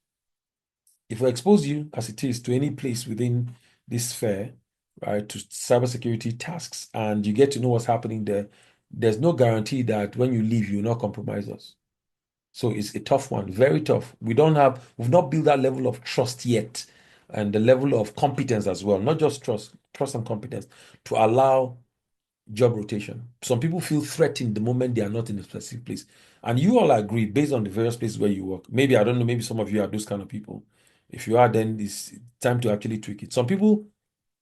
If we expose you as it is to any place within this sphere, right, to cybersecurity tasks, and you get to know what's happening there, there's no guarantee that when you leave, you'll not compromise us. So it's a tough one, very tough. We've not built that level of trust yet, and the level of competence as well, not just trust and competence, to allow job rotation. Some people feel threatened the moment they are not in a specific place. And you all agree based on the various places where you work. Maybe, I don't know, maybe some of you are those kind of people. If you are, then it's time to actually tweak it. Some people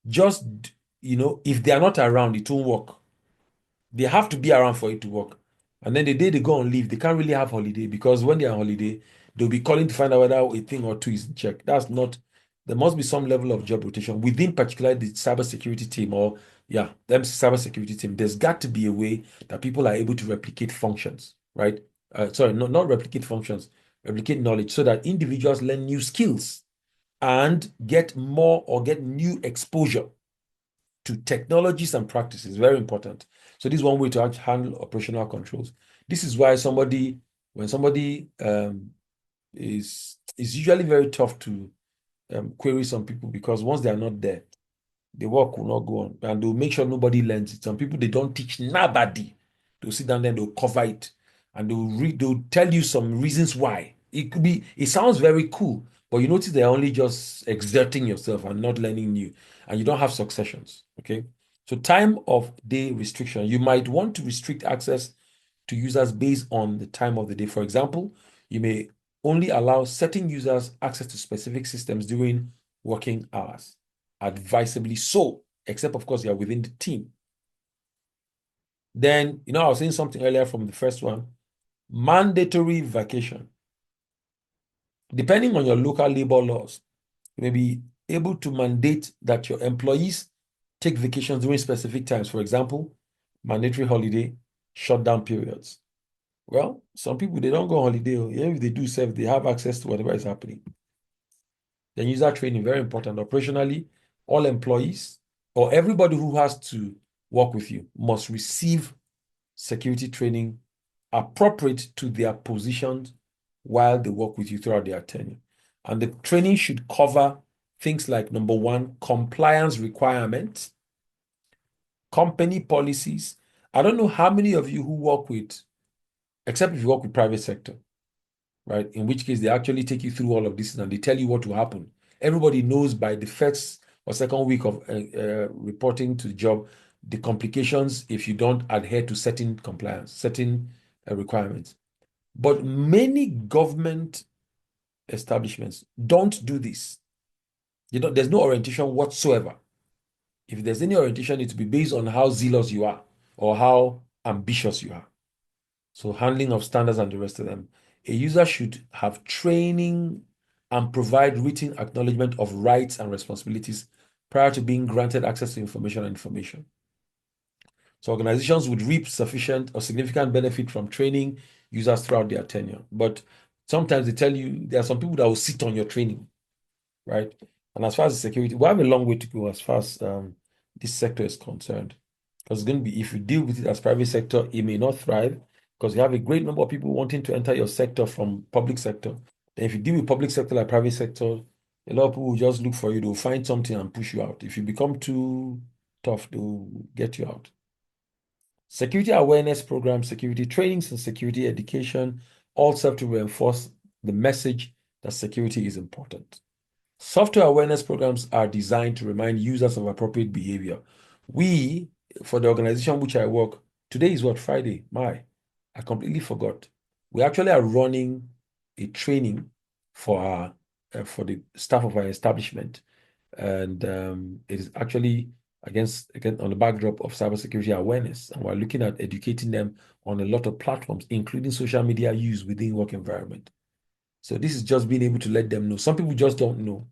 just, if they are not around, it won't work. They have to be around for it to work. And then the day they go on leave, they can't really have holiday, because when they're on holiday, they'll be calling to find out whether a thing or two is in check. There must be some level of job rotation within particularly the cybersecurity team, or them cybersecurity team. There's got to be a way that people are able to replicate functions, right? Sorry, not replicate functions, replicate knowledge, so that individuals learn new skills and get more or get new exposure to technologies and practices. Very important. So this is one way to handle operational controls. This is why when somebody is usually very tough to query some people, because once they are not there, the work will not go on, and they'll make sure nobody learns it. Some people, they don't teach nobody. They'll sit down there, they'll cover it, and they'll tell you some reasons why. It sounds very cool, but you notice they're only just exerting yourself and not learning new, and you don't have successions. Okay. So time of day restriction. You might want to restrict access to users based on the time of the day. For example, you may only allow certain users access to specific systems during working hours, advisably so, except of course you are within the team. Then, I was saying something earlier from the first one, mandatory vacation. Depending on your local labor laws, you may be able to mandate that your employees take vacations during specific times. For example, mandatory holiday, shutdown periods. Well, some people, they don't go on holiday. Even if they do serve, they have access to whatever is happening. Then user training, very important. Operationally, all employees or everybody who has to work with you must receive security training appropriate to their positions while they work with you throughout their tenure. And the training should cover things like, number one, compliance requirements, company policies. I don't know how many of you who work with, except if you work with private sector, right? In which case they actually take you through all of this and they tell you what will happen. Everybody knows by the first or second week of reporting to the job, the complications if you don't adhere to certain requirements. But many government establishments don't do this. There's no orientation whatsoever. If there's any orientation, it will be based on how zealous you are or how ambitious you are. So handling of standards and the rest of them. A user should have training and provide written acknowledgement of rights and responsibilities prior to being granted access to information. So organizations would reap sufficient or significant benefit from training users throughout their tenure. But sometimes they tell you there are some people that will sit on your training, right? And as far as the security, we have a long way to go as far as this sector is concerned. Because it's going to be, if you deal with it as private sector, it may not thrive because you have a great number of people wanting to enter your sector from public sector. Then if you deal with public sector like private sector, a lot of people will just look for you, they'll find something and push you out. If you become too tough, they'll get you out. Security awareness programs, security trainings, and security education all serve to reinforce the message that security is important. Software awareness programs are designed to remind users of appropriate behavior. We, for the organization which I work, today is what, Friday? I completely forgot. We actually are running a training for for the staff of our establishment, and it is actually again on the backdrop of cybersecurity awareness, and we're looking at educating them on a lot of platforms, including social media use within work environment. So this is just being able to let them know. Some people just don't know.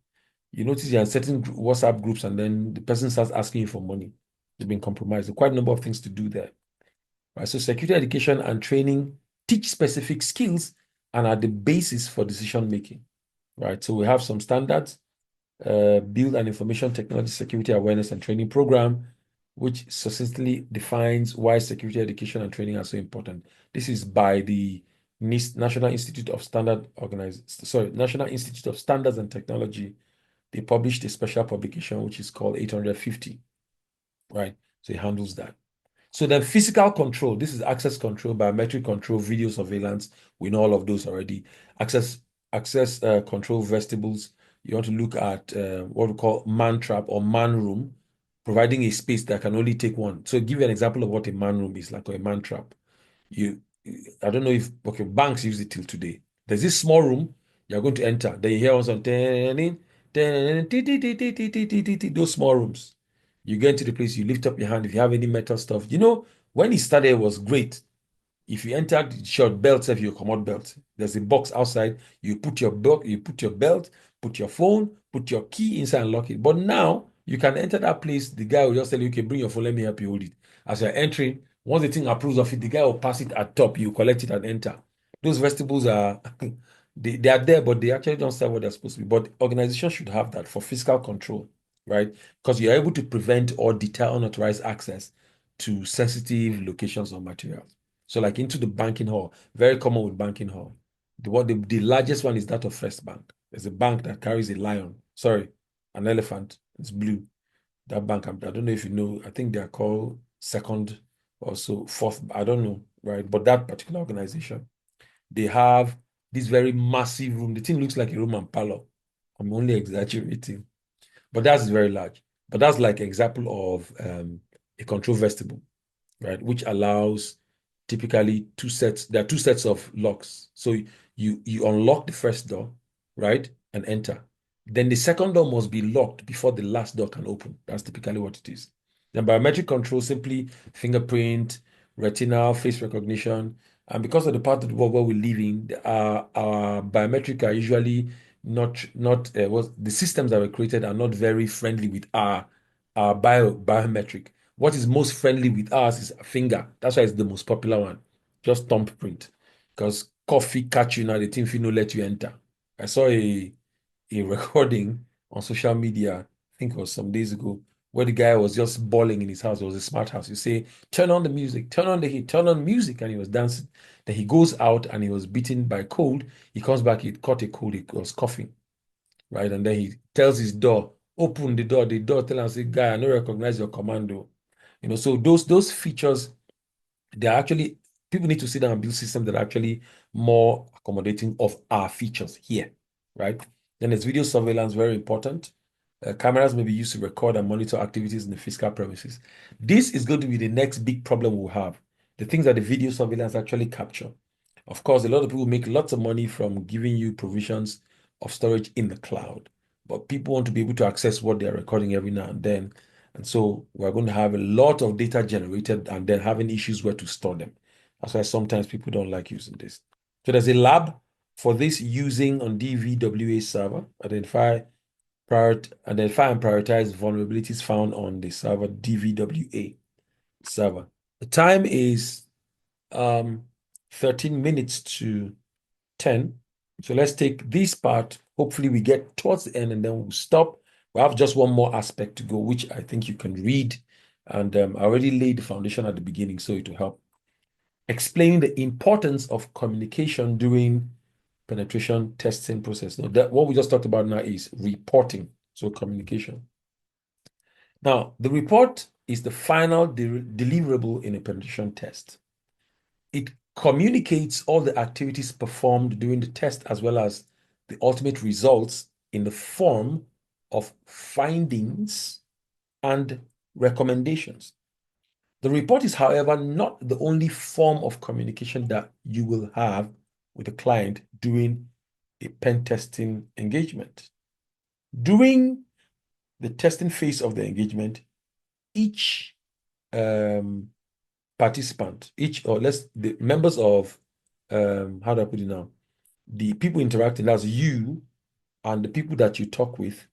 You notice you're in certain WhatsApp groups, and then the person starts asking you for money. They've been compromised. There's quite a number of things to do there. Right? So security education and training teach specific skills and are the basis for decision making. Right. So we have some standards, build an information technology security awareness and training program, which succinctly defines why security education and training are so important. This is by the National Institute of National Institute of Standards and Technology. They published a special publication which is called 850, right? So it handles that. So then physical control, this is access control, biometric control, video surveillance. We know all of those already. Access control vestibules. You want to look at what we call man trap or man room, providing a space that can only take one. So give you an example of what a man room is like, or a man trap. I don't know if, okay, banks use it till today. There's this small room, you're going to enter. Then you hear on some those small rooms. You get into the place, you lift up your hand. If you have any metal stuff, when it started, it was great. If you entered short belt, if you come out belt, there's a box outside. You put your belt, put your phone, put your key inside and lock it. But now you can enter that place. The guy will just tell you, okay, bring your phone, let me help you hold it. As you're entering, once the thing approves of it, the guy will pass it at top. You collect it and enter. Those vestibules are they are there, but they actually don't serve what they're supposed to be. But organizations should have that for fiscal control, right? Because you're able to prevent or deter unauthorized access to sensitive locations or materials. So like into the banking hall, very common with banking hall. The largest one is that of First Bank. There's a bank that carries a lion, sorry, an elephant. It's blue. That bank, I don't know if you know, I think they are called second or so fourth, I don't know, right? But that particular organization, they have this very massive room. The thing looks like a Roman parlor. I'm only exaggerating, but that's very large. But that's like example of a control vestibule, right? Which allows typically there are two sets of locks. So you unlock the first door, right? And enter. Then the second door must be locked before the last door can open. That's typically what it is. Then biometric control, simply fingerprint, retinal, face recognition. And because of the part of the world where we live in, our biometric are usually not the systems that were created are not very friendly with our biometric. What is most friendly with us is a finger. That's why it's the most popular one. Just thumbprint. Because coffee catch you now, the thing if you no let you enter. I saw a recording on social media, I think it was some days ago, where the guy was just bawling in his house. It was a smart house. You say, turn on the music, turn on the heat, turn on music, and he was dancing. Then he goes out and he was beaten by cold. He comes back, he caught a cold, he was coughing, right? And then he tells his door, open the door. The door tell him, say, guy, I don't recognize your commando. So those features, they're actually, people need to sit down and build systems that are actually more accommodating of our features here, right? Then there's video surveillance, very important. Cameras may be used to record and monitor activities in the physical premises. This is going to be the next big problem we'll have. The things that the video surveillance actually capture. Of course, a lot of people make lots of money from giving you provisions of storage in the cloud, but people want to be able to access what they're recording every now and then. And so we're going to have a lot of data generated and then having issues where to store them. That's why sometimes people don't like using this. So there's a lab for this using on DVWA server, identify and prioritize vulnerabilities found on the server DVWA server. The time is 13 minutes to 10. So let's take this part. Hopefully we get towards the end and then we'll stop. We have just one more aspect to go, which I think you can read. And I already laid the foundation at the beginning, so it will help. Explaining the importance of communication during penetration testing process. Now, what we just talked about now is reporting, so communication. Now, the report is the final deliverable in a penetration test. It communicates all the activities performed during the test as well as the ultimate results in the form of findings and recommendations. The report is, however, not the only form of communication that you will have with a client during a pen testing engagement. During the testing phase of the engagement, each participant, the members of, how do I put it now? The people interacting, that's you and the people that you talk with,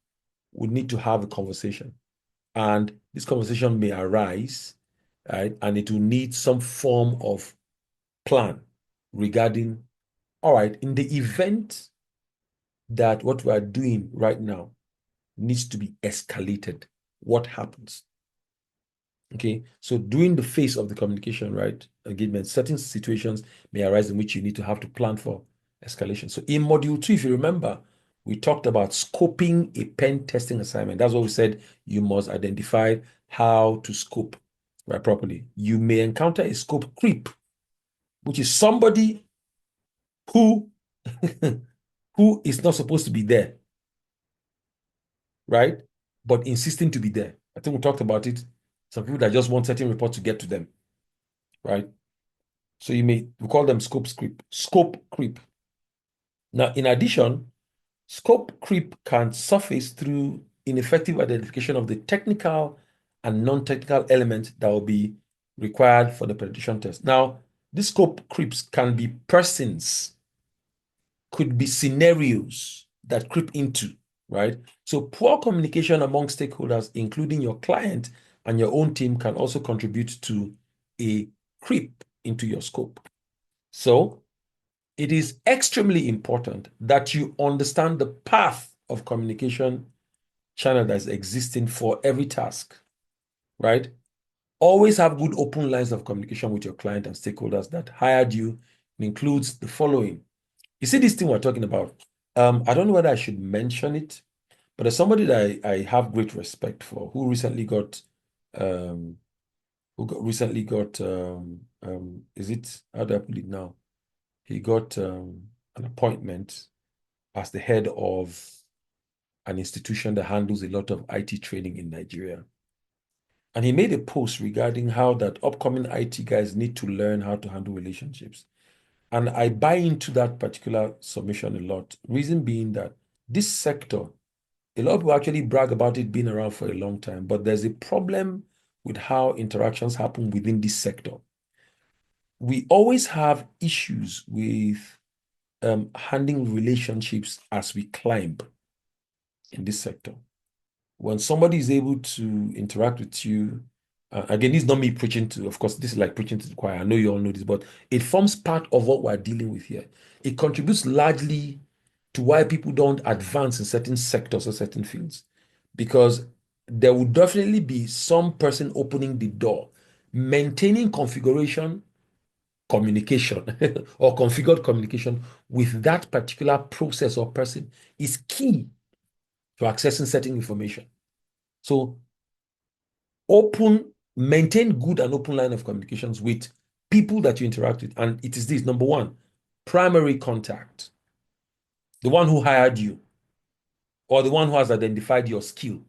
would need to have a conversation. And this conversation may arise, right? And it will need some form of plan regarding, all right, in the event that what we are doing right now needs to be escalated, what happens? Okay, so during the phase of the communication, right, engagement, certain situations may arise in which you need to have to plan for escalation. So in module 2, if you remember, we talked about scoping a pen testing assignment. That's what we said. You must identify how to scope, right, properly. You may encounter a scope creep, which is somebody who who is not supposed to be there, right, but insisting to be there. I think we talked about it. Some people that just want certain report to get to them, right? So we call them scope creep. Now, in addition, scope creep can surface through ineffective identification of the technical and non-technical elements that will be required for the penetration test. Now, these scope creeps can be persons, could be scenarios that creep into, right? So poor communication among stakeholders, including your client and your own team, can also contribute to a creep into your scope. So it is extremely important that you understand the path of communication channel that is existing for every task, right? Always have good open lines of communication with your client and stakeholders that hired you. It includes the following. You see this thing we're talking about. I don't know whether I should mention it, but there's somebody that I have great respect for who recently got um, is it, how do I put it now? He got an appointment as the head of an institution that handles a lot of IT training in Nigeria. And he made a post regarding how that upcoming IT guys need to learn how to handle relationships. And I buy into that particular submission a lot. Reason being that this sector, a lot of people actually brag about it being around for a long time, but there's a problem with how interactions happen within this sector. We always have issues with handling relationships as we climb in this sector. When somebody is able to interact with you, again, this is not me preaching to, of course, this is like preaching to the choir. I know you all know this, but it forms part of what we're dealing with here. It contributes largely to why people don't advance in certain sectors or certain fields, because there will definitely be some person opening the door, maintaining configuration communication or configured communication with that particular process or person is key to accessing certain information. So maintain good and open line of communications with people that you interact with. And it is this, number one, primary contact, the one who hired you or the one who has identified your skill,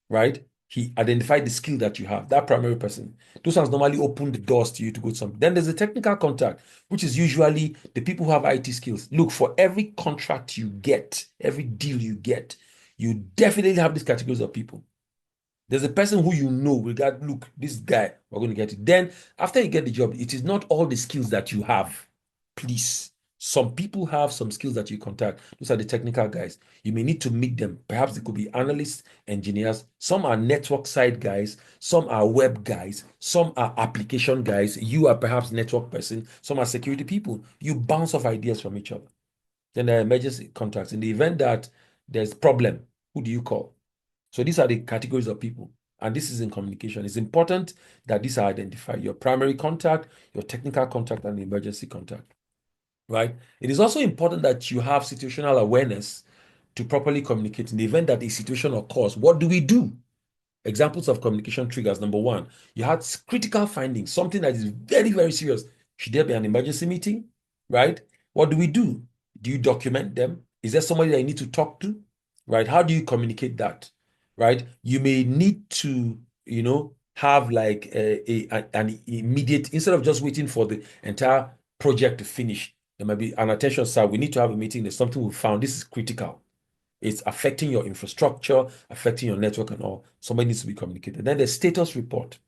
right? He identified the skill that you have, that primary person. Those ones normally open the doors to you to go to something. Then there's a technical contact, which is usually the people who have IT skills. Look, for every contract you get, every deal you get, you definitely have these categories of people. There's a person who you know look, this guy, we're going to get it. Then after you get the job, it is not all the skills that you have. Please. Some people have some skills that you contact. Those are the technical guys. You may need to meet them. Perhaps they could be analysts, engineers. Some are network side guys. Some are web guys. Some are application guys. You are perhaps network person. Some are security people. You bounce off ideas from each other. Then there are emergency contacts. In the event that there's problem, who do you call? So these are the categories of people. And this is in communication. It's important that these are identified. Your primary contact, your technical contact, and the emergency contact, right? It is also important that you have situational awareness to properly communicate. In the event that a situation occurs, what do we do? Examples of communication triggers. Number one, you had critical findings, something that is very, very serious. Should there be an emergency meeting, right? What do we do? Do you document them? Is there somebody that you need to talk to, right? How do you communicate that, right? You may need to, have like an immediate, instead of just waiting for the entire project to finish, there might be an attention side. We need to have a meeting. There's something we found. This is critical. It's affecting your infrastructure, affecting your network and all. Somebody needs to be communicated. Then the status report.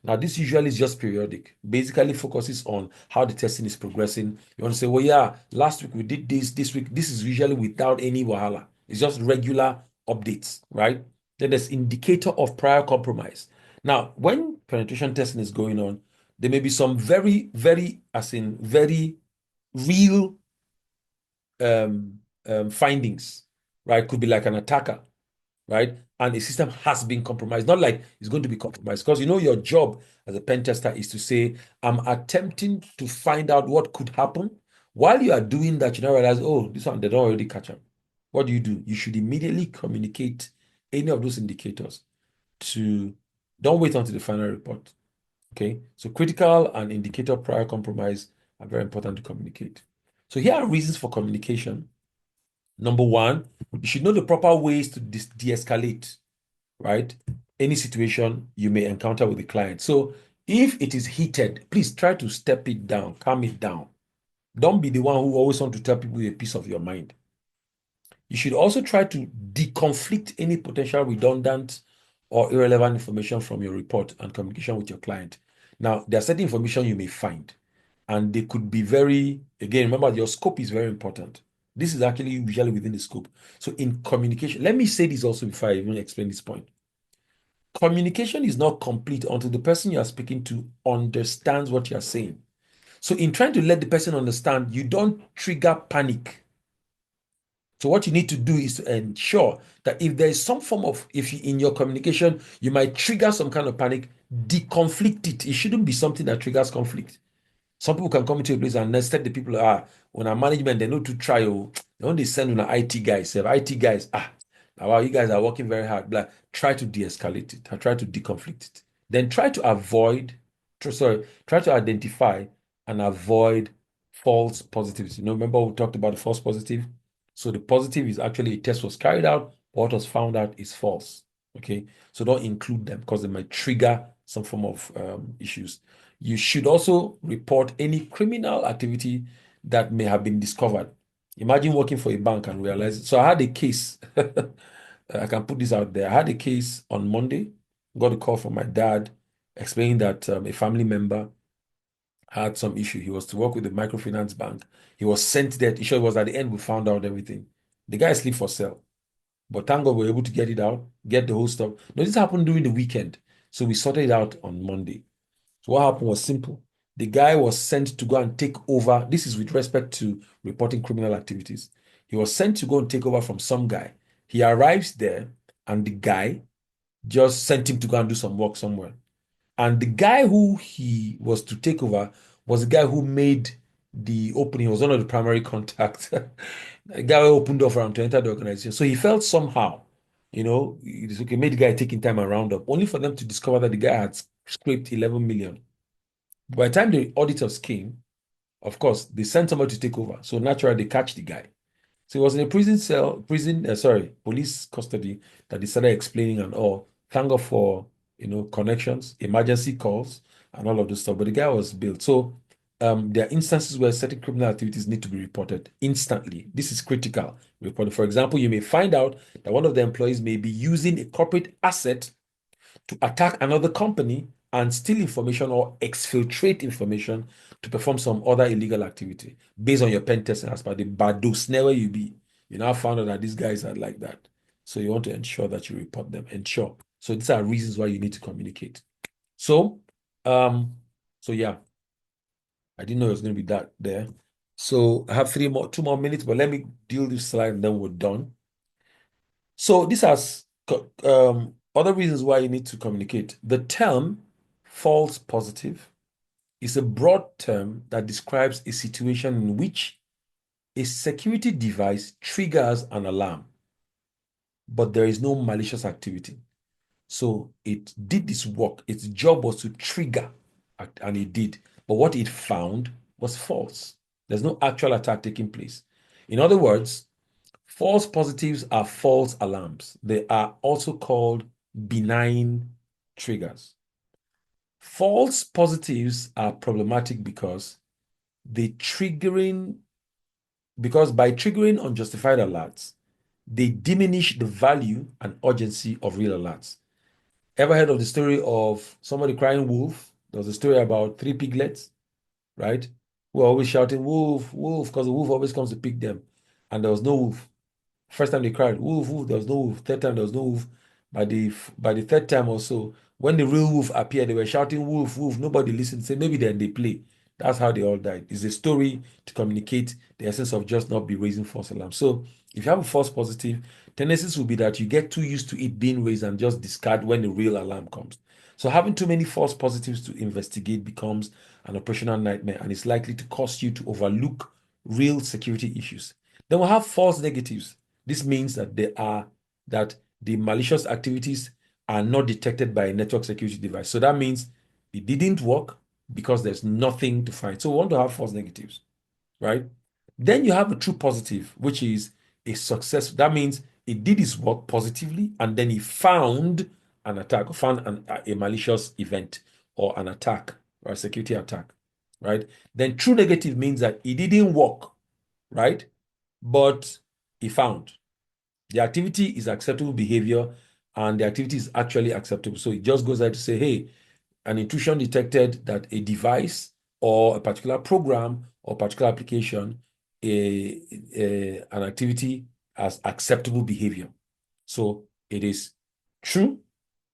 Now, this usually is just periodic. Basically focuses on how the testing is progressing. You want to say, well, yeah, last week we did this week. This is usually without any wahala. It's just regular updates, right? Then there's indicator of prior compromise. Now, when penetration testing is going on, there may be some very, very, as in very real findings, right? Could be like an attacker, right? And the system has been compromised. Not like it's going to be compromised, because your job as a pen tester is to say, I'm attempting to find out what could happen. While you are doing that, you now realize, oh, this one, they don't already catch up. What do? You should immediately communicate any of those indicators to, don't wait until the final report. Okay, so critical and indicator prior compromise are very important to communicate. So here are reasons for communication. Number one, you should know the proper ways to de-escalate, right? Any situation you may encounter with the client. So if it is heated, please try to step it down, calm it down. Don't be the one who always want to tell people a piece of your mind. You should also try to deconflict any potential redundant or irrelevant information from your report and communication with your client. Now, there are certain information you may find, and they could be again, remember, your scope is very important. This is actually usually within the scope. So in communication, let me say this also before I even explain this point. Communication is not complete until the person you are speaking to understands what you are saying. So in trying to let the person understand, you don't trigger panic. So what you need to do is to ensure that if there is some form of, in your communication, you might trigger some kind of panic, deconflict it. It shouldn't be something that triggers conflict. Some people can come into a place and instead the people on our management, they know to try. They only send on IT guys. IT guys, wow, you guys are working very hard. But try to de-escalate it. Try to deconflict it. Then try to identify and avoid false positives. Remember we talked about the false positive? So the positive is actually a test was carried out, but what was found out is false. Okay, so don't include them because they might trigger some form of issues. You should also report any criminal activity that may have been discovered. Imagine working for a bank and realize. So I had a case. I can put this out there. I had a case on Monday. Got a call from my dad explaining that a family member had some issue. He was to work with the microfinance bank. He was sent there. It was at the end we found out everything. The guy sleep for sale. But thank God we were able to get it out, get the whole stuff. No, this happened during the weekend. So we sorted it out on Monday. So what happened was simple. The guy was sent to go and take over. This is with respect to reporting criminal activities. He was sent to go and take over from some guy. He arrives there, and the guy just sent him to go and do some work somewhere. And the guy who he was to take over was the guy who made the opening. He was one of the primary contacts. The guy who opened door for him to enter the organization. So he felt somehow, it's okay, made the guy taking time and round up, only for them to discover that the guy had scraped 11 million. By the time the auditors came, of course, they sent somebody to take over. So naturally, they catch the guy. So he was in a police custody that they started explaining and all. Thank God for, connections, emergency calls, and all of this stuff. But the guy was bailed. So there are instances where certain criminal activities need to be reported instantly. This is critical. Reporting. For example, you may find out that one of the employees may be using a corporate asset to attack another company and steal information or exfiltrate information to perform some other illegal activity based on your pen testing as per the Bado never you be. You now found out that these guys are like that. So you want to ensure that you report them. Ensure. So these are reasons why you need to communicate. So, um, yeah, I didn't know it was going to be that there. So I have 2 more minutes, but let me deal this slide and then we're done. So this has other reasons why you need to communicate. The term false positive is a broad term that describes a situation in which a security device triggers an alarm, but there is no malicious activity. So it did this work. Its job was to trigger, and it did. But what it found was false. There's no actual attack taking place. In other words, false positives are false alarms. They are also called benign triggers. False positives are problematic because by triggering unjustified alerts, they diminish the value and urgency of real alerts. Ever heard of the story of somebody crying wolf? There was a story about 3 piglets, right? Who are always shouting wolf, wolf, because the wolf always comes to pick them. And there was no wolf. First time they cried, wolf, wolf, there was no wolf. Third time, there was no wolf. By the third time or so, when the real wolf appeared, they were shouting wolf, wolf. Nobody listened. Say maybe then they play. That's how they all died. It's a story to communicate the essence of just not be raising false alarms. So if you have a false positive, tendencies will be that you get too used to it being raised and just discard when the real alarm comes. So having too many false positives to investigate becomes an operational nightmare and it's likely to cause you to overlook real security issues. Then we'll have false negatives. This means that the malicious activities are not detected by a network security device. So that means it didn't work because there's nothing to find. So we want to have false negatives, right? Then you have a true positive, which is a success. That means it did its work positively and then it found an attack, or found a malicious event or an attack or a security attack, right? Then true negative means that it didn't work, right? But it found. The activity is acceptable behavior and the activity is actually acceptable. So it just goes out to say, hey, an intrusion detected that a device or a particular program or particular application, an activity as acceptable behavior. So it is true,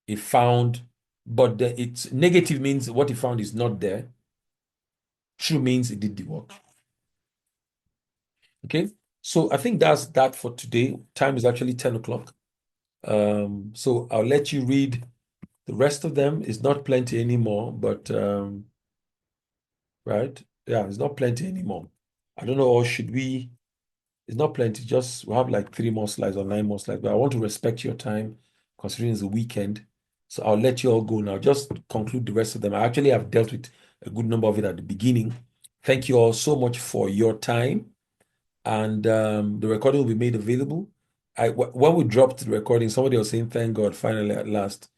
it found, but it's negative means what it found is not there. True means it did the work. Okay, so I think that's that for today. Time is actually 10 o'clock. So I'll let you read the rest of them. It's not plenty anymore, but right? Yeah, it's not plenty anymore. I don't know, or should we? It's not plenty. Just we have like 3 more slides or 9 more slides, but I want to respect your time considering it's a weekend. So I'll let you all go now. Just conclude the rest of them. I actually have dealt with a good number of it at the beginning. Thank you all so much for your time. And the recording will be made available. When we dropped the recording, somebody was saying, "Thank God, finally at last."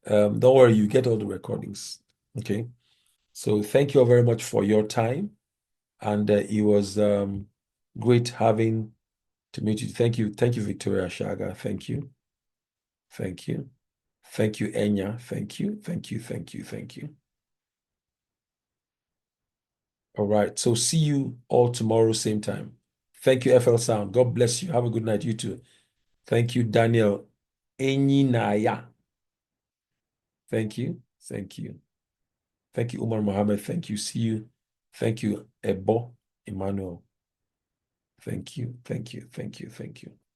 Don't worry, you get all the recordings. Okay. So thank you all very much for your time, and it was great having to meet you. Thank you, Victoria Shaga. Thank you, thank you, thank you, Enya. Thank you, thank you, thank you, thank you. All right. So see you all tomorrow, same time. Thank you, FL Sound. God bless you. Have a good night, you too. Thank you, Daniel Enyinaya. Thank you. Thank you. Thank you, Umar Mohammed. Thank you. See you. Thank you, Ebo Emmanuel. Thank you. Thank you. Thank you. Thank you.